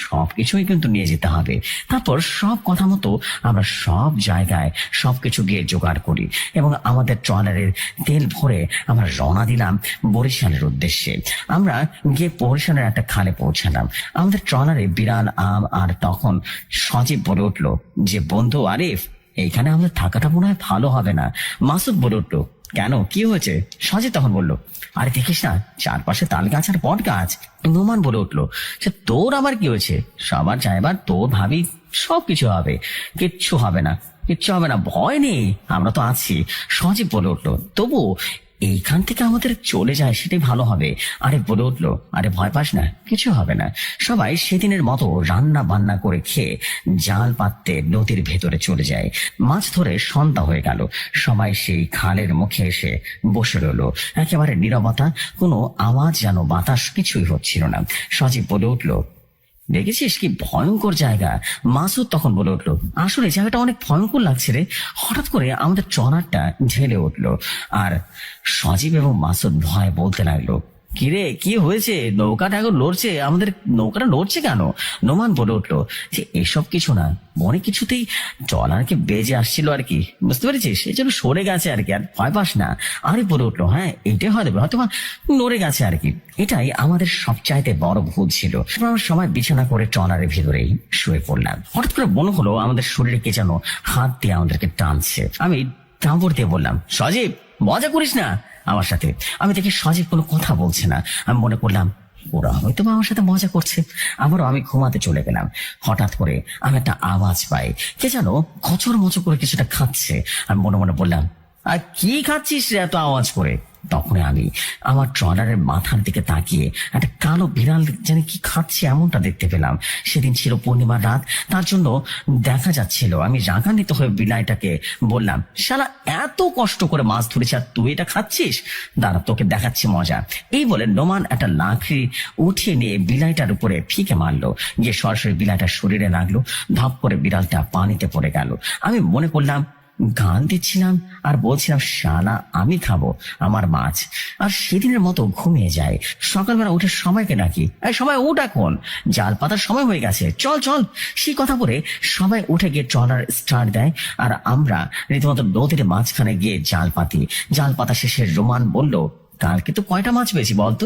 সবকিছুই কিন্তু নিয়ে যেতে হবে। তারপর সব কথা মতো আমরা সব জায়গায় সবকিছু গিয়ে জোগাড় করি এবং আমাদের ট্রলারের তেল ভরে আমরা রওনা দিলাম বরিশালের উদ্দেশ্যে। আমরা গিয়ে বরিশালের একটা খালে পৌঁছালাম। আমাদের ট্রলারে বিড়াল, আম আর তখন সজীব বলে উঠলো যে, বন্ধু আরিফ, এইখানে আমাদের থাকাটা মনে হয় ভালো হবে না। মাসুদ বলে উঠলো, কেন, কি হয়েছে? সজীব তখন বলল, আরে দেখিস না চারপাশে তাল গাছ আর বট গাছ। নোমান বলে উঠলো, সে তোর আবার কি হয়েছে? সবার চাইবার তোর ভাবি সবকিছু হবে, কিচ্ছু হবে না, কিচ্ছু হবে না, ভয় নেই, আমরা তো আছি। সজীব বলে উঠলো, তবু এইখান থেকে আমাদের চলে যায় সেটাই ভালো হবে। আরে বলে উঠলো, আরে ভয় পাস না, কিছু হবে না। সবাই সেদিনের মতো রান্না বান্না করে খেয়ে জাল পাততে নদীর ভেতরে চলে যায়। মাছ ধরে সন্ধ্যা হয়ে গেল। সবাই সেই খালের মুখে এসে বসে রইল। একেবারে নীরবতা, কোনো আওয়াজ যেন বাতাস কিছুই হচ্ছিল না। সজীব বলে উঠলো, দেখেছিস কি ভয়ঙ্কর জায়গা? মাসুদ তখন বলে উঠলো, আসলে জায়গাটা অনেক ভয়ঙ্কর লাগছে রে। হঠাৎ করে আমাদের ট্রলারটা ঢেলে উঠলো আর সজীব এবং মাসুদ ভয় বলতে লাগলো, কিরে কি হয়েছে? নৌকাটা এখন লড়ছে, আমাদের নৌকাটা লড়ছে কেন? নোমান বলে উঠলো যে, এসব কিছু না, মনে কিছুতেই ট্রলারকে বেজে আসছিল আর কি, বুঝতে পেরেছিস, এই জন্য সরে গেছে আর কি, আর ভয় পাস না। আরে বলে উঠলো, হ্যাঁ এটাই হয়তো বা নড়ে গেছে আর কি, এটাই আমাদের সবচাইতে বড় ভুল ছিল। আমরা সবাই বিছানা করে ট্রলারের ভিতরেই শুয়ে পড়লাম। হঠাৎ করে মনে হলো আমাদের শরীরে কে যেন হাত দিয়ে আমাদেরকে টানছে। আমি কামড় দিয়ে বললাম, সজীব মজা করিস না আমার সাথে। আমি দেখি সজীব কোনো কথা বলছে না। আমি মনে করলাম ওরা হয়তো আমার সাথে মজা করছে। আবারও আমি ঘুমাতে চলে গেলাম। হঠাৎ করে আমি একটা আওয়াজ পাই, কে যেন খচর মচর করে কিছুটা খাচ্ছে। আমি মনে মনে বললাম, আর কি খাচ্ছিস রে এত আওয়াজ করে? তখনই আমি আমার ট্রলারের মাথার দিকে তাকিয়ে একটা কালো বিড়াল যেন কি খাচ্ছে এমনটা দেখতে পেলাম। সেদিন ছিল পূর্ণিমার রাত, তার জন্য দেখা যাচ্ছিল। আমি রাগান্বিত হয়ে বিড়ালটাকে বললাম, শালা এত কষ্ট করে মাছ ধরেছি আর তুই এটা খাচ্ছিস, দাঁড়া তোকে দেখাচ্ছি মজা। এই বলে নোমান একটা লাকড়ি উঠিয়ে নিয়ে বিড়ালটার উপরে ফিকে মারলো, গিয়ে সরাসরি বিড়ালটার শরীরে লাগলো। ধপ করে বিড়ালটা পানিতে পড়ে গেল। আমি মনে করলাম, গান দিচ্ছিলাম আর বলছিলাম, শালা আমি খাবো আমার মাছ, আর সেদিনের মতো ঘুমিয়ে যায়। সকালবেলা উঠে সবাইকে ডাকি, সবাই উঠ, এখন জাল পাতার সময় হয়ে গেছে, চল চল। সেই কথা বলে সবাই উঠে গিয়ে ট্রলার স্টার্ট দেয় আর আমরা রীতিমতো নদীর মাঝখানে গিয়ে জাল পাতি। জাল পাতা শেষে রোমান বলল, কালকে তো কয়টা মাছ পেয়েছি বলতো?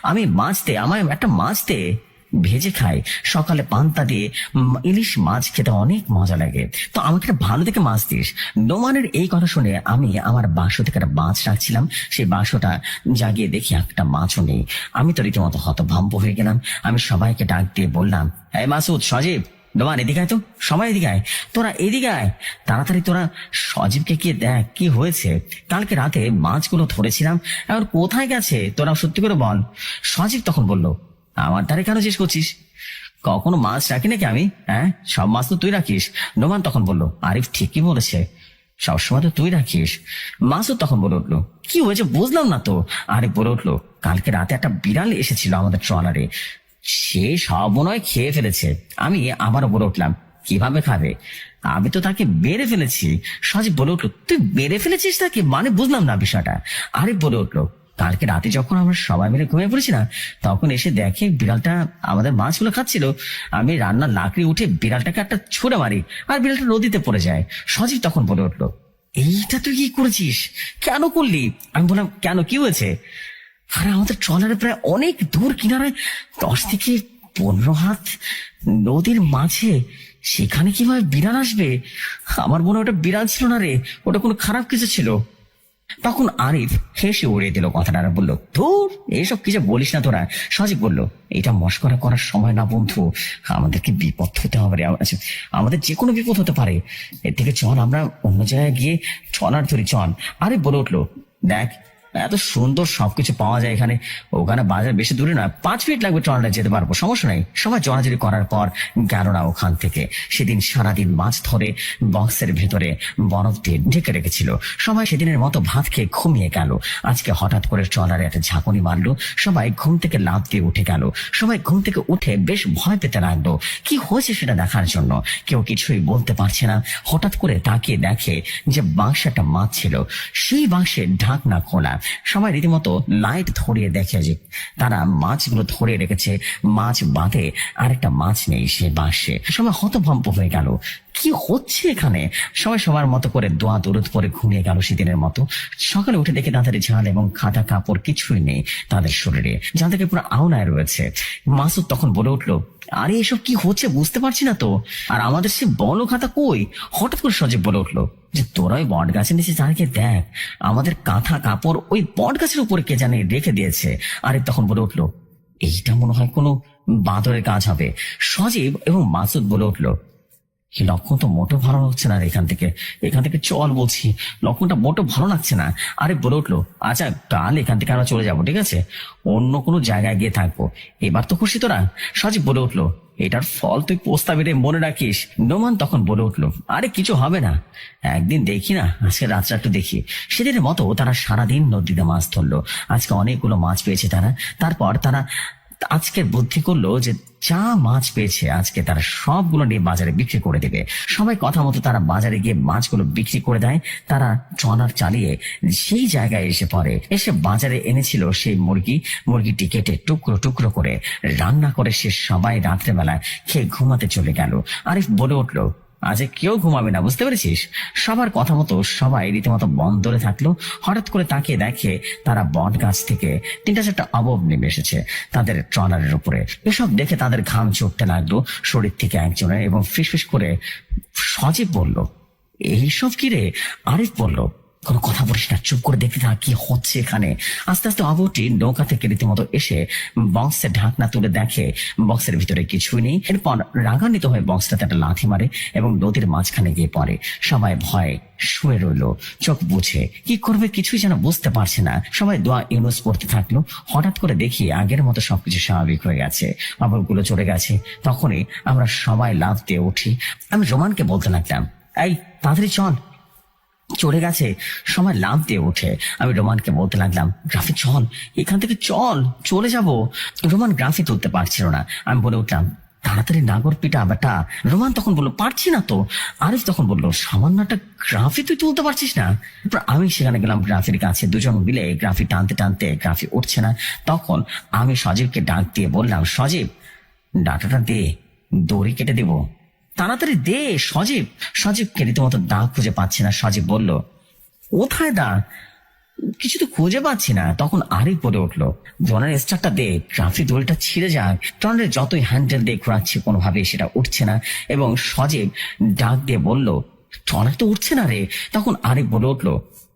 আমি মাছ দে, আমায় একটা মাছ দে। ভেজে খাই, সকালে পান্তা দিয়ে ইলিশ মাছ খেতে অনেক মজা লাগে। তো আমাকে একটা ভালো দেখে মাছ দিস। নোমানের এই কথা শুনে আমি আমার বাক্স থেকে একটা মাছ রাখছিলাম, সেই বাক্সটা জাগিয়ে দেখি একটা মাছও নেই। আমি তো রীতিমতো হতভম্ব হয়ে গেলাম। আমি সবাইকে ডাক দিয়ে বললাম, এই মাসুদ, সজীব, নোমান, এদিকে আয় তো, সবাই এদিকে আয়, তোরা এদিকে আয়, তাড়াতাড়ি তোরা সজীবকে গিয়ে দেখ কি হয়েছে। কালকে রাতে মাছগুলো ধরেছিলাম, এখন কোথায় গেছে তোরা সত্যি করে বল। সজীব তখন বলল, আমার ধারে কেন জিজ্ঞেস করছিস? কখনো মাছ রাখি নাকি আমি? হ্যাঁ, সব মাছ তো তুই রাখিস। নোমান তখন বলল, আরিফ ঠিকই বলেছে, সবসময় তো তুই রাখিস। মাসুদ তখন বলে উঠলো, কি হয়েছে বুঝলাম না তো। আরিফ বলে উঠলো, কালকে রাতে একটা বিড়াল এসেছিল আমাদের ট্রলারে, সে সব মনে হয় খেয়ে ফেলেছে। আমি আবারও বলে উঠলাম, কিভাবে খাবে? আমি তো তাকে বেড়ে ফেলেছি। সজীব বলে উঠলো, তুই বেড়ে ফেলেছিস তাকে? মানে বুঝলাম না বিষয়টা। আরিফ বলে উঠলো, কালকে রাতে যখন আমরা সবাই মিলে ঘুমিয়ে পড়েছি না, তখন এসে দেখে বিড়ালটা আমাদের মাছগুলো খাচ্ছিল। আমি রান্নার লাকড়ি উঠে বিড়ালটাকে একটা ছুঁড়ে মারি, আর বিড়ালটা নদীতে পড়ে যায়। সজীব তখন বলে উঠলো, এইটা তুই কি করেছিস? কেন করলি? আমি বললাম, কেন, কি হয়েছে? আরে আমাদের ট্রলারে প্রায় অনেক দূর কিনারায় 10 থেকে 15 হাত নদীর মাঝে, সেখানে কিভাবে বিড়াল আসবে? আমার মনে হয় ওটা বিড়াল ছিল না রে, ওটা কোনো খারাপ কিছু ছিল। তখন আরিফ হেসে উড়িয়ে দিল কথাটা আর বলল, ধুর, এইসব কিছু বলিস না তোরা। সজীব বলল, এটা মশকরা করার সময় না বন্ধু, আমাদেরকে বিপদ হতে হবে রে, আমাদের যে কোনো বিপদ হতে পারে। এর থেকে চল আমরা অন্য জায়গায় গিয়ে ট্রলার ধরি, চল। আরিফ বলে উঠলো, দেখ, এত সুন্দর সবকিছু পাওয়া যায় এখানে, ওখানে বাজার বেশি দূরে না, 5 মিনিট লাগবে, ট্রলারে যেতে পারবো, সমস্যা নাই। সবাই জড়াজড়ি করার পর গেল না ওখান থেকে। সেদিন সারাদিন মাছ ধরে বক্সের ভেতরে বরফ দিয়ে ঢেকে রেখেছিল। সবাই সেদিনের মতো ভাত খেয়ে ঘুমিয়ে গেল। আজকে হঠাৎ করে ট্রলারে একটা ঝাঁকুনি মারলো, সবাই ঘুম থেকে লাফ দিয়ে উঠে গেল। সবাই ঘুম থেকে উঠে বেশ ভয় পেতে লাগলো, কি হয়েছে সেটা দেখার জন্য। কেউ কিছুই বলতে পারছে না। হঠাৎ করে তাকিয়ে দেখে যে বাক্সে একটা মাছ ছিল, সেই বাক্সের ঢাকনা খোলা। সবাই রীতিমতো লাইট ধরিয়ে দেখে যে তারা মাছগুলো ধরে রেখেছে, মাছ বাদে আরেকটা মাছ নেই সে বাক্সে। সবাই হতভম্ব হয়ে গেল, কি হচ্ছে এখানে? সবাই সবার মতো করে দোয়া দরুদ পরে ঘুমিয়ে গেল সেদিনের মতো। সকালে উঠে দেখে তাদের ঝাল এবং খাতা কাপড় কিছুই নেই তাদের শরীরে, যা থেকে পুরো আওনায় রয়েছে। মাসুদ তখন বলে উঠলো, আরে এসব কি হচ্ছে বুঝতে পারছি না তো, আর আমাদের সে বল খাতা কই? হঠাৎ করে সজীব বলে উঠলো যে, তোরা ওই বট গাছের নিচে চারিকে দেখ, আমাদের কাঁথা কাপড় ওই বট গাছের উপরে কে জানে রেখে দিয়েছে। আরে তখন বলে উঠলো, এইটা মনে হয় কোনো বাঁদরের কাজ হবে। সজীব এবং মাসুদ বলে উঠলো, এই লক্ষণ তো মোটো ভালো লাগছে না, এখান থেকে চল বলছি, লক্ষণটা মোটো ভালো লাগছে না। আরে বলে উঠলো, আচ্ছা কাল এখান থেকে আমরা চলে যাবো, ঠিক আছে, অন্য কোনো জায়গায় গিয়ে থাকবো, এবার তো খুশি তোরা? সজীব বলে উঠলো, এটার ফল তুই প্রস্তাবে মনে রাখিস। নোমান তখন বলে উঠলো, আরে কিছু হবে না, একদিন দেখি না, আজকে রাতটা একটু দেখি। সেদিনের মতো তারা সারাদিন নদীতে মাছ ধরলো। আজকে অনেকগুলো মাছ পেয়েছে তারা। তারপর তারা আজকে বুদ্ধি করলো যে যা মাছ পেয়েছে আজকে তারা সবগুলো নিয়ে বাজারে বিক্রি করে দেবে। সবাই কথা মতো তারা বাজারে গিয়ে মাছগুলো বিক্রি করে দেয়। তারা ট্রলার চালিয়ে সেই জায়গায় এসে পড়ে। এসে বাজারে এনেছিল সেই মুরগিটি কেটে টুকরো টুকরো করে রান্না করে সে সবাই রাত্রেবেলা খেয়ে ঘুমাতে চলে গেল। আরিফ বলে উঠলো, আজকে কেউ ঘুমাবে না, বুঝতে পেরেছিস? সবার কথা মতো সবাই রীতিমতো বন্দরে থাকলো। হঠাৎ করে তাকিয়ে দেখে তারা বট গাছ থেকে 3-4টা অবব নেমে এসেছে তাদের ট্রলারের উপরে। এসব দেখে তাদের ঘাম ছুটতে লাগলো শরীর থেকে একজনের, এবং ফিসফিস করে সজীব বলল, এইসব কি রে? আরিফ বলল, কোনো কথা বলিস না, চুপ করে দেখতে থাক কি হচ্ছে এখানে। আস্তে আস্তে অবটি নৌকা থেকে রীতিমতো এসে বক্সের ঢাকনা তুলে দেখে বক্সের ভিতরে কিছুই নেই। এরপর রাগান্বিত হয়ে বক্সটাতে একটা লাথি মারে এবং নদীর মাঝখানে গিয়ে পড়ে। সবাই ভয়ে শুয়ে রইল, চোখ বুঝে কি করবে কিছুই যেন বুঝতে পারছে না। সবাই দোয়া ইউনুস পড়তে থাকলো। হঠাৎ করে দেখি আগের মতো সবকিছু স্বাভাবিক হয়ে গেছে, আবরগুলো চলে গেছে। তখনই আমরা সবাই লাফ দিয়ে উঠি। আমি রোমানকে বলতে লাগলাম, এই তাড়াতাড়ি চল, চলে গেছে। সবাই লাফ দিয়ে ওঠে। আমি রোমানকে বলতে লাগলাম, গ্রাফি চল, এখান থেকে চল, চলে যাব। রোমান গ্রাফি তুলতে পারছিল না। আমি বলে উঠলাম, তাড়াতাড়ি নাগর পিটা বেটা। রোমান তখন বললো, পারছি না তো। আরিফ তখন বললো, সামান্য একটা গ্রাফি তুই তুলতে পারছিস না? আমি সেখানে গেলাম গ্রাফির কাছে, দুজন মিলে গ্রাফি টানতে টানতে গ্রাফি উঠছে না। তখন আমি সজীবকে ডাক দিয়ে বললাম, সজীব ডাটাটা দে, দড়ি কেটে দেবো, তাড়াতাড়ি দে সজীব। সজীবকে রীতিমতো দা খুঁজে পাচ্ছে না। সজীব বলল, কোথায় দা? কিছু তো খুঁজে পাচ্ছি না। তখন আরিফ বলে উঠলো, ট্রলারের স্টারটা দে, ট্রাফিক দড়িটা ছিঁড়ে যাক। ট্রলারের যতই হ্যান্ডেল দিয়ে ঘোরাচ্ছি কোনোভাবেই সেটা উঠছে না। এবং সজীব ডাক দিয়ে বলল, ট্রলার তো উঠছে না রে। তখন আরিফ বলে উঠলো,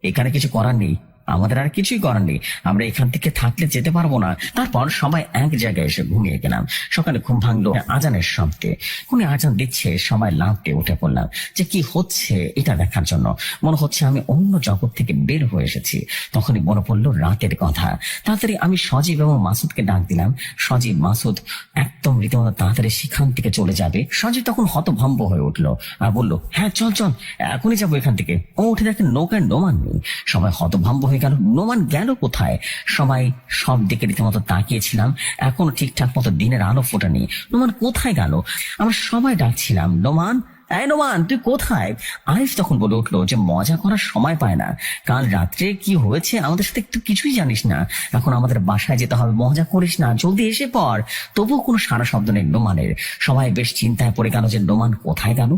এখানে কিছু করার নেই, আমাদের আর কিছুই করার নেই, আমরা এখান থেকে থাকলে যেতে পারবো না। তারপর সবাই এক জায়গায় এসে ঘুমিয়ে গেলাম। সকালে ঘুম ভাঙলো আজানের শব্দে। কোন আজান দিচ্ছে, সবাই লাফতে উঠে পড়লাম যে কি হচ্ছে এটা দেখার জন্য। মনে হচ্ছে আমি অন্য জগৎ থেকে বের হয়ে এসেছি। তখনই মনে পড়লো রাতের কথা। তাড়াতাড়ি আমি সজীব এবং মাসুদকে ডাক দিলাম। সজীব মাসুদ একদম রীতিমতো তাড়াতাড়ি সেখান থেকে চলে যাবে। সজীব তখন হতভম্ব হয়ে উঠলো আর বলল, হ্যাঁ চল চল, এখনই যাবো এখান থেকে। ও উঠে দেখে নৌকায় নোমান নেই। সবাই হতভম্ব হয়ে গেল, নোমান গেল কোথায়? সবাই সব দিকে রীতিমতো তাকিয়েছিলাম, এখনো ঠিকঠাক মতো দিনের আলো ফোটেনি। নোমান কোথায় গেল? আমরা সবাই ডাকছিলাম, নোমান, এই নোমান তুই কোথায়? আরিফ তখন বলে উঠলো যে মজা করার সময় পায় না। কাল রাত্রে কি হয়েছে আমাদের সাথে একটু কিছুই জানিস না। এখন আমাদের বাসায় যেতে হবে, মজা করিস না, জলদি এসে পড়। তবুও কোনো সারা শব্দ নেই নোমানের। সবাই বেশ চিন্তায় পড়ে গেল যে নোমান কোথায় গেল।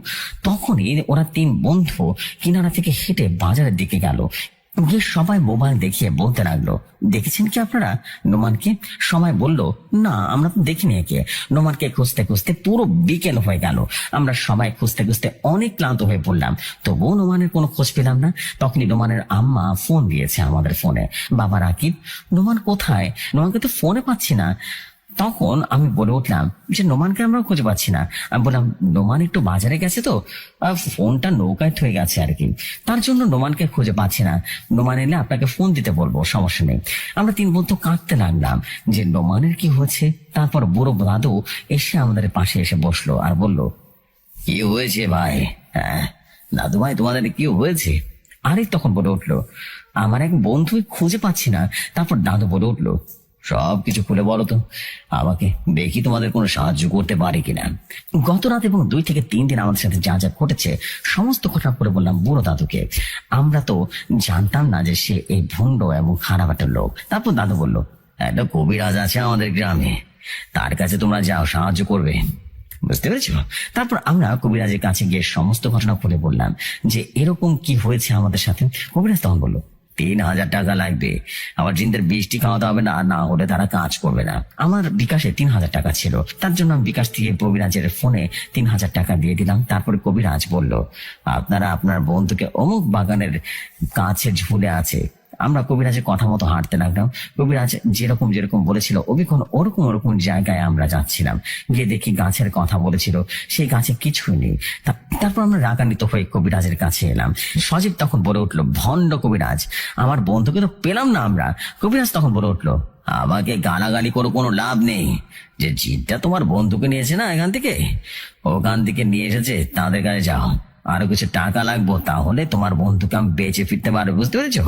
তখনই ওরা তিন বন্ধু কিনারা থেকে হেঁটে বাজারের দিকে গেল। গিয়ে সবাই মোবাইল দেখিয়ে বলতে লাগলো, দেখেছেন কি আপনারা নোমানকে? সবাই বলল, না আমরা তো দেখিনি একে। নোমানকে খুঁজতে খুঁজতে পুরো বিকেল হয়ে গেল। আমরা সবাই খুঁজতে খুঁজতে অনেক ক্লান্ত হয়ে পড়লাম, তবুও নোমানের কোনো খোঁজ পেলাম না। তখনই নোমানের আম্মা ফোন দিয়েছে আমাদের ফোনে, বাবা রাকিব, নোমান কোথায়? নোমানকে তো ফোনে পাচ্ছি না। তখন আমি বলে উঠলাম যে নোমানকে আমরা খুঁজে পাচ্ছি না। আমি বললাম, নোমান একটু বাজারে গেছে তো, ফোনটা নৌকায় থয়ে গেছে আর কি, তার জন্য নোমানকে খুঁজে পাচ্ছি না। নোমান এলে আপনাকে ফোন দিতে বলবো, সমস্যা নেই। আমরা তিন বন্ধু কাঁদতে লাগলাম যে নোমানের কি হয়েছে। তারপর বুড়ো দাদু এসে আমাদের পাশে এসে বসলো আর বলল, কি হয়েছে ভাই? হ্যাঁ দাদু ভাই, তোমাদের কি হয়েছে? আরিফ তখন বলে উঠলো, আমার এক বন্ধু খুঁজে পাচ্ছি না। তারপর দাদু বলে উঠলো, সবকিছু খুলে বলো তো আমাকে, দেখি তোমাদের কোনো সাহায্য করতে পারে কিনা। গত রাত এবং 2 থেকে 3 দিন আমাদের সাথে যা যা ঘটেছে সমস্ত ঘটনা করে বললাম বুড়ো দাদুকে। আমরা তো জানতাম না যে সে এই ভণ্ড এবং খারাপ একটা লোক। তারপর দাদু বলল, একটা কবিরাজ আছে আমাদের গ্রামে, তার কাছে তোমরা যাও, সাহায্য করবে। বুঝতে পেরেছো? তারপর আমরা কবিরাজের কাছে গিয়ে সমস্ত ঘটনা খুলে বললাম যে এরকম কি হয়েছে আমাদের সাথে। কবিরাজ তখন বললো, 3,000 টাকা লাগবে, আবার জিনদের বৃষ্টি খাওয়াতে হবে, না না হলে তারা কাজ করবে না। আমার বিকাশে 3,000 টাকা ছিল, তার জন্য আমি বিকাশ থেকে কবিরাজের ফোনে 3,000 টাকা দিয়ে দিলাম। তারপরে কবিরাজ বলল, আপনারা আপনার বন্ধুকে অমুক বাগানের কাছে ঝুলে আছে। আমরা কবিরাজের কথা মতো হাঁটতে লাগলাম। কবিরাজ যেরকম যেরকম বলেছিল অবিক্ষণ ওরকম ওরকম জায়গায় আমরা যাচ্ছিলাম। গিয়ে দেখি গাছের কথা বলেছিল, সেই গাছে কিছুই নেই। তারপর আমরা রাগান্বিত হয়ে কবিরাজের কাছে এলাম। সজীব তখন বলে উঠলো, ভণ্ড কবিরাজ, আমার বন্ধুকে তো পেলাম না আমরা। কবিরাজ তখন বলে উঠলো, আমাকে গালাগালি করে কোনো লাভ নেই। যে জিনটা তোমার বন্ধুকে নিয়েছে না এখান থেকে, ওখান থেকে নিয়ে এসেছে, তাদের কাছে যাও, আরো কিছু টাকা লাগবো, তাহলে তোমার বন্ধুকে আমি বেঁচে ফিরতে পারবে। বুঝতে পেরেছো?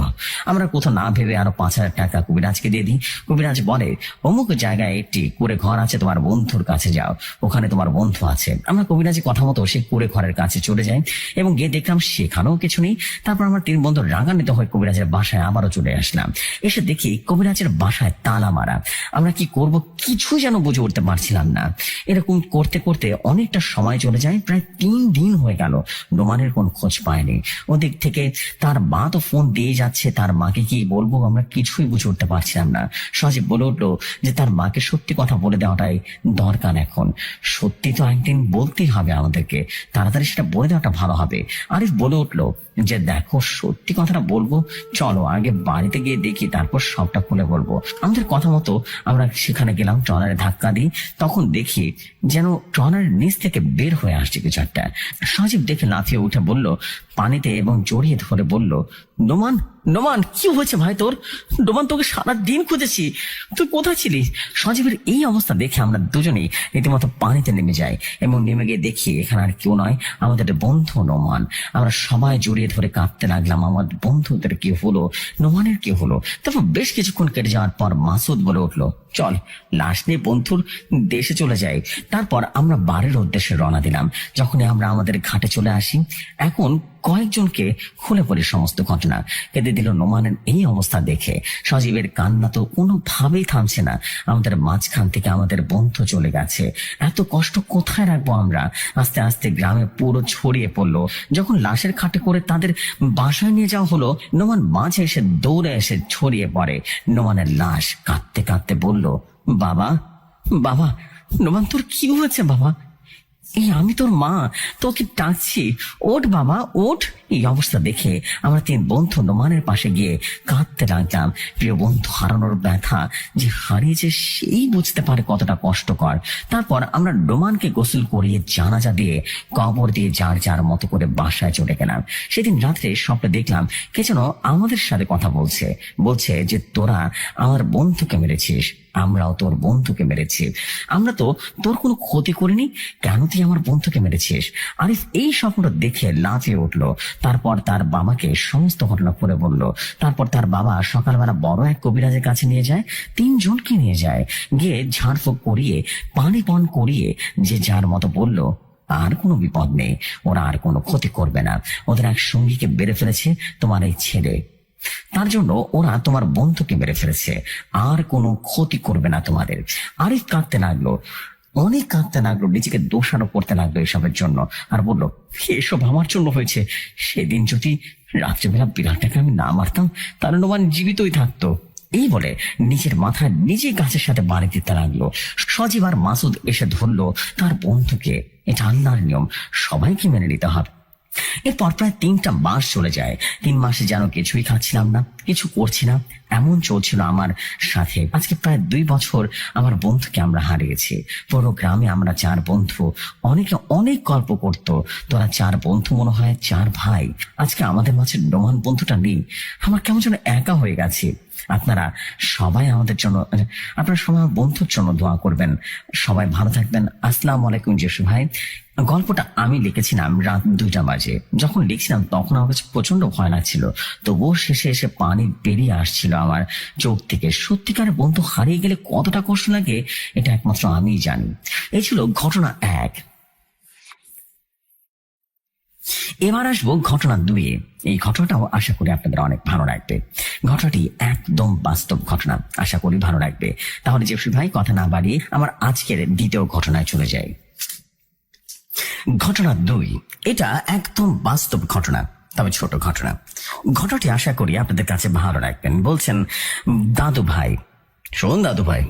আমরা কোথাও না ভেবে আরো 5,000 টাকা কবিরাজকে দিয়ে দিই। কবিরাজ বলে, অমুক জায়গায় একটি কুড়ে ঘর আছে, তোমার বন্ধুর কাছে যাও, ওখানে তোমার বন্ধু আছে। আমরা কবিরাজের কথা মতো সেই কুড়ে ঘরের কাছে চলে যাই এবং গিয়ে দেখলাম সেখানেও কিছু নেই। তারপর আমরা 3 বন্ধু রাগান্বিত হয়ে কবিরাজের বাসায় আবারও চলে আসলাম। এসে দেখি কবিরাজের বাসায় তালা মারা। আমরা কি করব কিছু যেন বুঝে উঠতে পারছিলাম না। এরকম করতে করতে অনেকটা সময় চলে যায়, প্রায় 3 দিন হয়ে গেল। নোমানের কোন খোঁজ পায়নি। ওদিক থেকে তার মা তো ফোন দিয়ে যাচ্ছে, তার মাকে কি বলবো আমরা কিছুই বুঝে উঠতে পারছিলাম না। সজীব বলে উঠলো যে তার মাকে সত্যি কথা বলে দেওয়াটাই দরকার এখন। সত্যি তো একদিন বলতেই হবে আমাদেরকে, তাড়াতাড়ি সেটা বলে দেওয়াটা ভালো হবে। আরিফ বলে উঠলো যে দেখো সত্যি কথাটা বলবো, চলো আগে বাড়িতে গিয়ে দেখি, তারপর সবটা খুলে বলবো। আমাদের কথা মতো আমরা সেখানে গেলাম, ট্রলারে ধাক্কা দিই। তখন দেখি যেন ট্রলারের নিচ থেকে বের হয়ে আসছে কিছু একটা। সজীব দেখে লাফিয়ে উঠে বলল পানিতে এবং জড়িয়ে ধরে বলল, নোমান, নোমান কি হয়েছে ভাই তোর? নোমান, তোকে সারা দিন খুঁজেছি, তুই কোথায় ছিলিস? সজীবের এই অবস্থা দেখে আমরা দুজনেই রীতিমতো পানিতে নেমে যাই এবং নেমে গিয়ে দেখি এখানে আর কেউ নয়, আমাদের বন্ধু নোমান। আমরা সবাই জড়িয়ে ধরে কাঁদতে লাগলাম, আমার বন্ধুদের কি হলো, নোমানের কি হলো। তারপর বেশ কিছুক্ষণ কেটে যাওয়ার পর মাসুদ বলে উঠলো, চল লাশ নিয়ে বন্ধুর দেশে চলে যাই। তারপর আমরা বাড়ির উদ্দেশ্যে রওনা দিলাম। যখনই আমরা আমাদের ঘাটে চলে আসি, এখন কয়েকজনকে খুলে পড়ে সমস্ত ঘটনা কেঁদে দিল নোমানের এই অবস্থা দেখে। সজীবের কান্না তো কোনোভাবেই থামছে না। আমাদের মাঝখান থেকে আমাদের বন্ধু চলে গেছে, এত কষ্ট কোথায় রাখবো আমরা? আস্তে আস্তে গ্রামে পুরো ছড়িয়ে পড়লো। যখন লাশের খাটে করে তাদের বাসায় নিয়ে যাওয়া হলো, নোমান মাঝে এসে দৌড়ে এসে ছড়িয়ে পড়ে নোমানের লাশ। কাঁদতে কাঁদতে বলল, বাবা বাবা, নোমান তোর কি হয়েছে বাবা? এই আমি তোর মা, তোকে ডাকছি, ওঠ বাবা ওঠ। এই অবস্থা দেখে আমরা তিন বন্ধু নোমানের পাশে গিয়ে কাঁদতে লাগলাম। প্রিয় বন্ধু হারানোর ব্যথা যে হারিয়েছে সেই বুঝতে পারে কতটা কষ্টকর। তারপর আমরা নোমানকে গোসল করিয়ে জানাজা দিয়ে কবর দিয়ে যার যার মতো করে বাসায় চলে গেলাম। সেদিন রাত্রে স্বপ্নে দেখলাম কে যেন আমাদের সাথে কথা বলছে, বলছে যে তোরা আমার বন্ধুকে মেরেছিস, আমরাও তোর বন্ধুকে মেরেছি। আমরা তো তোর কোনো ক্ষতি করিনি, কেন তুই আমার বন্ধুকে মেরেছিস? আরিফ এই স্বপ্নটা দেখে লাফিয়ে উঠলো। তারপর তার বাবাকে সমস্ত ঘটনা করে বলল। তারপর তার বাবা সকালবেলা বড় এক কবিরাজের কাছে নিয়ে যায়, তিনজনকে নিয়ে যায়। গিয়ে ঝাড়ফুঁক করিয়ে পানি পান করিয়ে যে যার মতো বলল আর কোনো বিপদ নেই, ওরা আর কোনো ক্ষতি করবে না। ওদের এক সঙ্গীকে বেড়ে ফেলেছে তোমার এই ছেলে, তার জন্য ওরা তোমার বন্ধুকে মেরে ফেলেছে, আর কোনো ক্ষতি করবে না তোমাদের। আরিফ কাঁদতে লাগলো, অনেক কাঁদতে লাগলো, নিজেকে দোষারোপ করতে লাগলো এসবের জন্য। আর বললো এসব আমার জন্য হয়েছে। সেদিন যদি রাত্রেবেলা বিড়ালটাকে আমি না মারতাম তাহলে নোমান জীবিতই থাকতো। এই বলে নিজের মাথায় নিজে গাছের সাথে বাড়ি দিতে লাগলো। সজীব আর মাসুদ এসে ধরলো তার বন্ধুকে। এটা আল্লাহর নিয়ম, সবাইকে মেনে নিতে হবে। এরপর প্রায় 3টা মাস চলে যায়। 3 মাসে যেন কিছুই খাচ্ছিলাম না, কিছু করছি না, এমন চলছিল আমার সাথে। আজকে প্রায় 2 বছর আমার বন্ধুকে আমরা হারিয়েছি। পুরো গ্রামে আমরা 4 বন্ধু, অনেকে অনেক গল্প করতো, তোরা 4 বন্ধু মনে হয় 4 ভাই। আজকে আমাদের মাঝে নোমান বন্ধুটা নেই, আমার কেমন যেন একা হয়ে গেছে। আপনারা সবাই আমাদের জন্য, আপনারা সবাই আমার বন্ধুর জন্য দোয়া করবেন। সবাই ভালো থাকবেন। আসসালামু আলাইকুম জেসু ভাই। গল্পটা আমি লিখেছিলাম রাত 2টা বাজে। যখন লিখছিলাম তখন আমার কাছে প্রচন্ড ভয় লাগছিল, তবুও শেষে এসে পানি বেরিয়ে আসছিল আমার চোখ থেকে। সত্যিকারের বন্ধু হারিয়ে গেলে কতটা কষ্ট লাগে এটা একমাত্র আমিই জানি। এই ছিল ঘটনা 1। এবার আসবো ঘটনা 2। এই ঘটনাটাও আশা করি আপনাদের অনেক ভালো লাগবে। ঘটনাটি একদম বাস্তব ঘটনা, আশা করি ভালো লাগবে। তাহলে জেসু ভাই কথা না বাড়িয়ে আমার আজকের দ্বিতীয় ঘটনায় চলে যাই। ঘটনা 2, এটা একদম বাস্তব ঘটনা, তবে ছোট ঘটনা। ঘটনাটি আশা করি আপনাদের কাছে ভালো লাগবেন। বলছেন দাদু ভাই, শোন দাদু ভাই,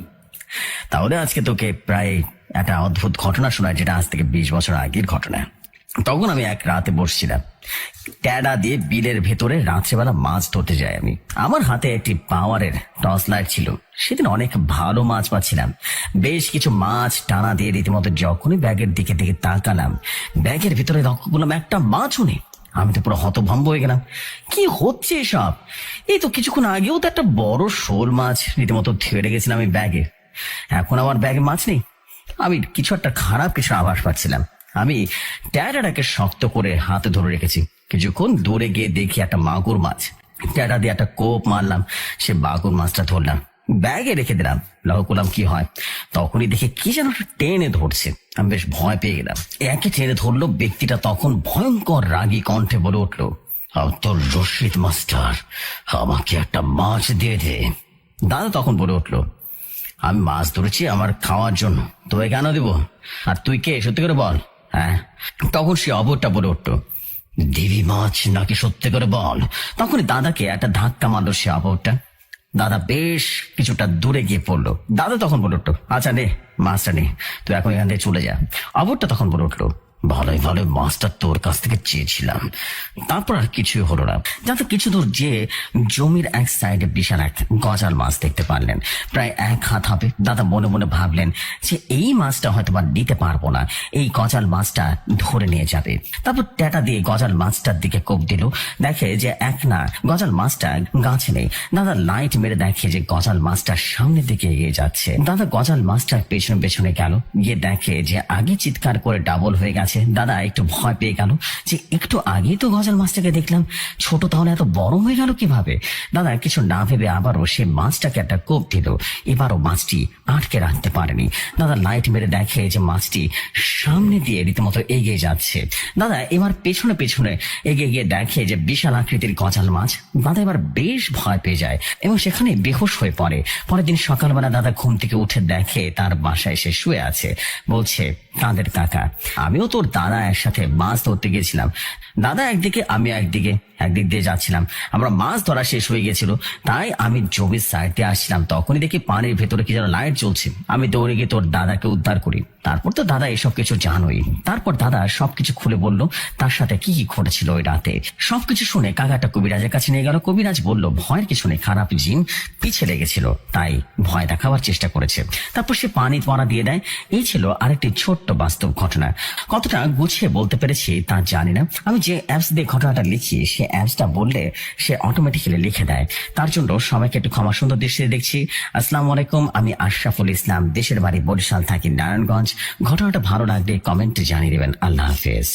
তাহলে আজকে তোকে প্রায় একটা অদ্ভুত ঘটনা শোনায়, যেটা আজ থেকে 20 বছর আগের ঘটনা। তখন আমি এক রাতে বসছিলাম, ট্যাডা দিয়ে বিলের ভেতরে রাত্রেবেলা মাছ ধরতে যাই আমি। আমার হাতে একটি পাওয়ারের টর্চ লাইট ছিল। সেদিন অনেক ভালো মাছ পাচ্ছিলাম, বেশ কিছু মাছ টানা দিয়ে রীতিমতো। যখনই ব্যাগের দিকে দিকে তাকালাম, ব্যাগের ভিতরে লক্ষ্য করলাম একটা মাছও নেই। আমি তো পুরো হতভম্ব হয়ে গেলাম, কি হচ্ছে এসব? এই তো কিছুক্ষণ আগেও তো একটা বড় শোল মাছ রীতিমতো ধরে গেছিলাম আমি ব্যাগে, এখন আমার ব্যাগে মাছ নেই। আমি কিছু একটা খারাপ কিছু আভাস পাচ্ছিলাম। আমি ট্যাডাটাকে শক্ত করে হাতে ধরে রেখেছি। কিছুক্ষণ দূরে গিয়ে দেখি একটা মাগুর মাছ। ট্যাডা দিয়ে একটা কোপ মারলাম, সে মাগুর মাছটা ধরলাম, ব্যাগে রেখে দিলাম। লক্ষ্য করলাম কি হয়, তখনই দেখে কি যেন একটা টেনে ধরছে। আমি বেশ ভয় পেয়ে গেলাম। একে টেনে ধরলো ব্যক্তিটা, তখন ভয়ঙ্কর রাগী কণ্ঠে বলে উঠলো, তোর রশিদ মাস্টার, আমাকে একটা মাছ দিয়ে দে। দাদা তখন বলে উঠলো, আমি মাছ ধরেছি আমার খাওয়ার জন্য, তোকে কেন দিব? আর তুই কে, সত্যি করে বল। হ্যাঁ, তখন সে অবরটা বলে উঠলো, দিবি মাছ নাকি সত্যি করে বল। তখনই দাদাকে একটা ধাক্কা মারলো সে অবরটা। দাদা বেশ কিছুটা দূরে গিয়ে পড়লো। দাদা তখন বলে উঠলো, আচ্ছা নে মাছটা নে, তুই এখন এখান থেকে চলে যা। অবরটা তখন বলে উঠলো, ভালোই ভালো মাছটা তোর কাছ থেকে চেয়েছিলাম। তারপর আর কিছুই হলো না। যাতে কিছু দূর যে জমির এক সাইডে বিশাল এক গজাল মাছ দেখতে পারলেন, প্রায় 1 হাত হবে। দাদা মনে মনে ভাবলেন যে এই মাছটা হয়তো বা নিতে পারবো না, এই গজাল মাছটা ধরে নিয়ে যাবে। তারপর ট্যাটা দিয়ে গজাল মাছটার দিকে কোপ দিল, দেখে যে না, গজাল মাছটা গাছে নেই। দাদা লাইট মেরে দেখে যে গজাল মাছটা সামনের দিকে এগিয়ে যাচ্ছে। দাদা গজাল মাছটার পেছনে পেছনে গেল, গিয়ে দেখে যে আগে চিৎকার করে ডাবল হয়ে গেছে আছে। দাদা একটু ভয় পেয়ে গেল যে একটু আগেই তো গজাল মাছটাকে দেখলাম ছোট, তাহলে এত বড় হয়ে গেল কিভাবে। দাদা কিছু না ভেবে আবারও সে মাছটাকে একটা কোপ দিল। এবারও মাছটি আটকে রাখতে পারেনি। দাদা লাইট মেরে দেখে যে মাছটি সামনে দিয়ে রীতিমতো এগিয়ে যাচ্ছে। দাদা এবার পেছনে পেছনে এগিয়ে গিয়ে দেখে যে বিশাল আকৃতির গজাল মাছ। দাদা এবার বেশ ভয় পেয়ে যায় এবং সেখানে বেহুশ হয়ে পড়ে। পরের দিন সকালবেলা দাদা ঘুম থেকে উঠে দেখে তার বাসায় সে শুয়ে আছে। বলছে, কাঁদের কাকা, আমিও তোর দাদা একসাথে মাছ ধরতে গেছিলাম। দাদা একদিকে, আমি একদিকে, একদিক দিয়ে যাচ্ছিলাম। আমরা মাছ ধরা শেষ হয়ে গেছিল, তাই আমি জমির সাইড দিয়ে আসছিলাম। তখনই দেখি পানির ভেতরে কি যেন লাইট জ্বলছে। আমি দৌড়ে গিয়ে তোর দাদাকে উদ্ধার করি। তারপর তো দাদা এসব কিছু জানোই। তারপর দাদা সবকিছু খুলে বলল তার সাথে কি কি ঘটেছিল ওই রাতে। সবকিছু শুনে কাকাটা কবিরাজের কাছে নিয়ে গেল। কবিরাজ বলল, ভয়ের কিছু নেই, খারাপ জিন পিছে লেগেছিল, তাই ভয় দেখাবার চেষ্টা করেছে। তারপর সে পানি পড়া দিয়ে দেয়। এই ছিল আরেকটি ছোট্ট বাস্তব ঘটনা। কতটা গুছিয়ে বলতে পেরেছি তা জানি না। আমি যে অ্যাপস দিয়ে ঘটনাটা লিখি, সে অ্যাপসটা বললে সে অটোমেটিক্যালি লিখে দেয়। তার জন্য সবাইকে একটু ক্ষমা সুন্দর দৃষ্টিতে দেখছি। আসসালামু আলাইকুম, আমি আশরাফুল ইসলাম, দেশের বাড়ি বরিশাল, থাকি নারায়ণগঞ্জ। ঘটনাটা ভালো লাগলে কমেন্টে জানিয়ে দেবেন। আল্লাহ হাফেজ।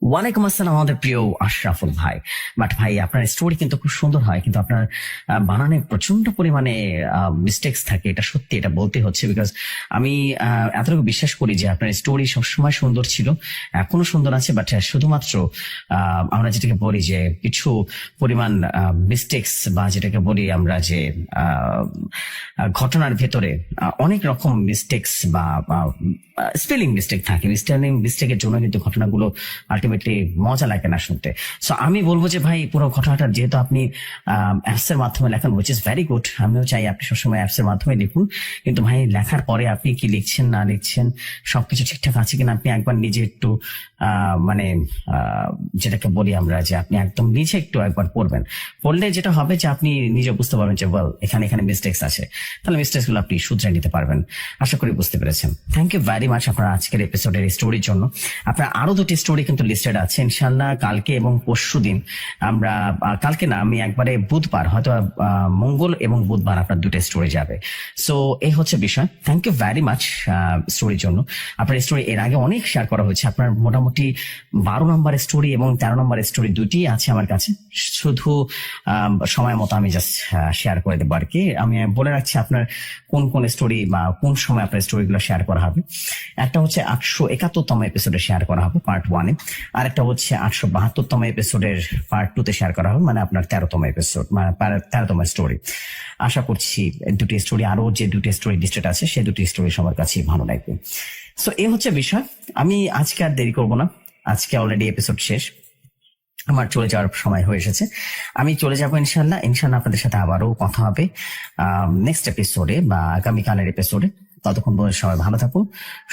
ওয়ালাইকুম আসসালাম আমাদের প্রিয় আশরাফুল ভাই। বাট ভাই আপনার স্টোরি কিন্তু খুব সুন্দর হয়, কিন্তু আপনার বানানে প্রচন্ড পরিমাণে মিস্টেক্স থাকে। এটা সত্যি, এটা বলতে হচ্ছে। বিকজ আমি এতটুকু বিশ্বাস করি যে আপনার স্টোরি সবসময় সুন্দর ছিল, এখনো সুন্দর আছে। বাট শুধুমাত্র আমরা যেটাকে বলি যে কিছু পরিমাণ মিস্টেক্স, বা যেটাকে বলি আমরা যে ঘটনার ভেতরে অনেক রকম মিস্টেক্স বা স্পেলিং মিস্টেক থাকে। স্পেলিং মিস্টেকের জন্য কিন্তু ঘটনাগুলো আলটিমেটলি মজা লাগে না শুনতে। সো আমি বলবো যে ভাই পুরো ঘটনাটা যেহেতু আপনি অ্যাপস এর মাধ্যমে লেখেন, উইচ ইজ ভেরি গুড, আমিও চাই আপনি সবসময় অ্যাপস এর মাধ্যমে লিখুন। কিন্তু ভাই লেখার পরে আপনি কি লিখছেন না লিখছেন সবকিছু ঠিকঠাক আছে কিনা আপনি একবার নিজে একটু মানে যেটাকে বলি আমরা যে আপনি একদম নিজে একটু একবার পড়বেন। পড়লে যেটা হবে যে আপনি নিজে বুঝতে পারবেন যে ওয়েল এখানে এখানে মিস্টেক্স আছে, তাহলে মিস্টেক্স গুলো আপনি শুধরে নিতে পারবেন। আশা করি বুঝতে পেরেছেন। থ্যাংক ইউ ভেরি মাচ আপনার আজকের এপিসোডের স্টোরির জন্য। আপনার আরো দুটি স্টোরি কিন্তু লিস্টেড আছে ইনশাল্লাহ। কালকে এবং পরশু দিন আমরা, কালকে না, আমি একবারে বুধবার, হয়তো মঙ্গল এবং বুধবার আপনার দুটো স্টোরি যাবে। সো এই হচ্ছে বিষয়। থ্যাংক ইউ ভেরি মাচ স্টোরির জন্য। আপনার স্টোরি এর আগে অনেক শেয়ার করা হয়েছে। আপনার মোটামুটি 12 নম্বর স্টোরি এবং 13 নম্বর স্টোরি দুটি আছে আমার কাছে। শুধু সময় মতো আমি জাস্ট শেয়ার করে দেবো আর কি। আমি বলে রাখছি আপনার কোন কোন স্টোরি বা কোন সময় আপনার স্টোরিগুলো শেয়ার করা হবে। একটা হচ্ছে 871তম এপিসোডে শেয়ার করা হবে পার্ট 1-এ, আর একটা হচ্ছে 872তম এপিসোডের পার্ট 2-তে শেয়ার করা হবে, মানে আপনার 13তম এপিসোড, মানে 13তম স্টোরি। আশা করছি দুটি স্টোরি, আরো যে দুটি স্টোরি লিস্টেড আছে সেই দুটি স্টোরি সবার কাছেই ভালো লাগবে। সো এই হচ্ছে বিষয়। আমি আজকে আর দেরি করবো না, আজকে অলরেডি এপিসোড শেষ, আমার চলে যাওয়ার সময় হয়ে এসেছে। আমি চলে যাবো ইনশাল্লাহ। ইনশাল্লাহ আপনাদের সাথে আবারও কথা হবে নেক্সট এপিসোডে বা আগামীকালের এপিসোডে। ততক্ষণ পর্যন্ত সবাই ভালো থাকুন,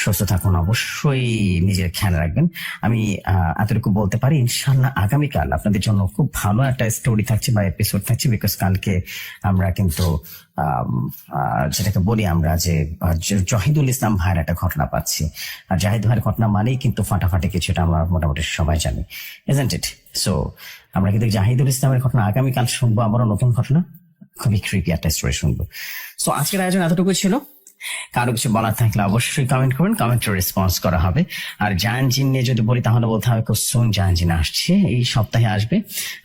সুস্থ থাকুন, অবশ্যই নিজের খেয়াল রাখবেন। আমি এতটুকু বলতে পারি ইনশাল্লাহ আগামীকাল আপনাদের জন্য খুব ভালো একটা স্টোরি থাকছে বা এপিসোড থাকছে। বিকজ কালকে আমরা কিন্তু যেটাকে বলি আমরা যে জাহিদুল ইসলাম ভাইয়ের একটা ঘটনা পাচ্ছি। আর জাহিদ ভাইয়ের ঘটনা মানেই কিন্তু ফাটাফাটি কিছুটা আমরা মোটামুটি সবাই জানি, ইজন্ট ইট? সো আমরা কিন্তু জাহিদুল ইসলামের ঘটনা আগামীকাল শুনবো, আবারও নতুন ঘটনা, খুবই ক্রিপি একটা স্টোরি শুনবো। সো আজকের আয়োজন এতটুকু ছিল। কারো কিছু বলার থাকলে অবশ্যই কমেন্ট করবেন, কমেন্টে রেসপন্স করা হবে। আর জায়ান্ট জিন নিয়ে যদি বলি তাহলে বলতে হবে খুব সুন জায়ান্ট জিন আসছে, এই সপ্তাহে আসবে।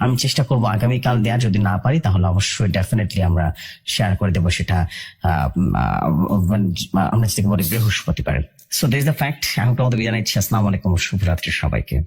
আমি চেষ্টা করবো আগামীকাল দেওয়ার, যদি না পারি তাহলে অবশ্যই ডেফিনেটলি আমরা শেয়ার করে দেবো সেটা আমরা যেটাকে বলি বৃহস্পতিবার। So this is the fact. আমি তোমাদের জানাচ্ছি আসসালামু আলাইকুম, শুভরাত্রি সবাইকে।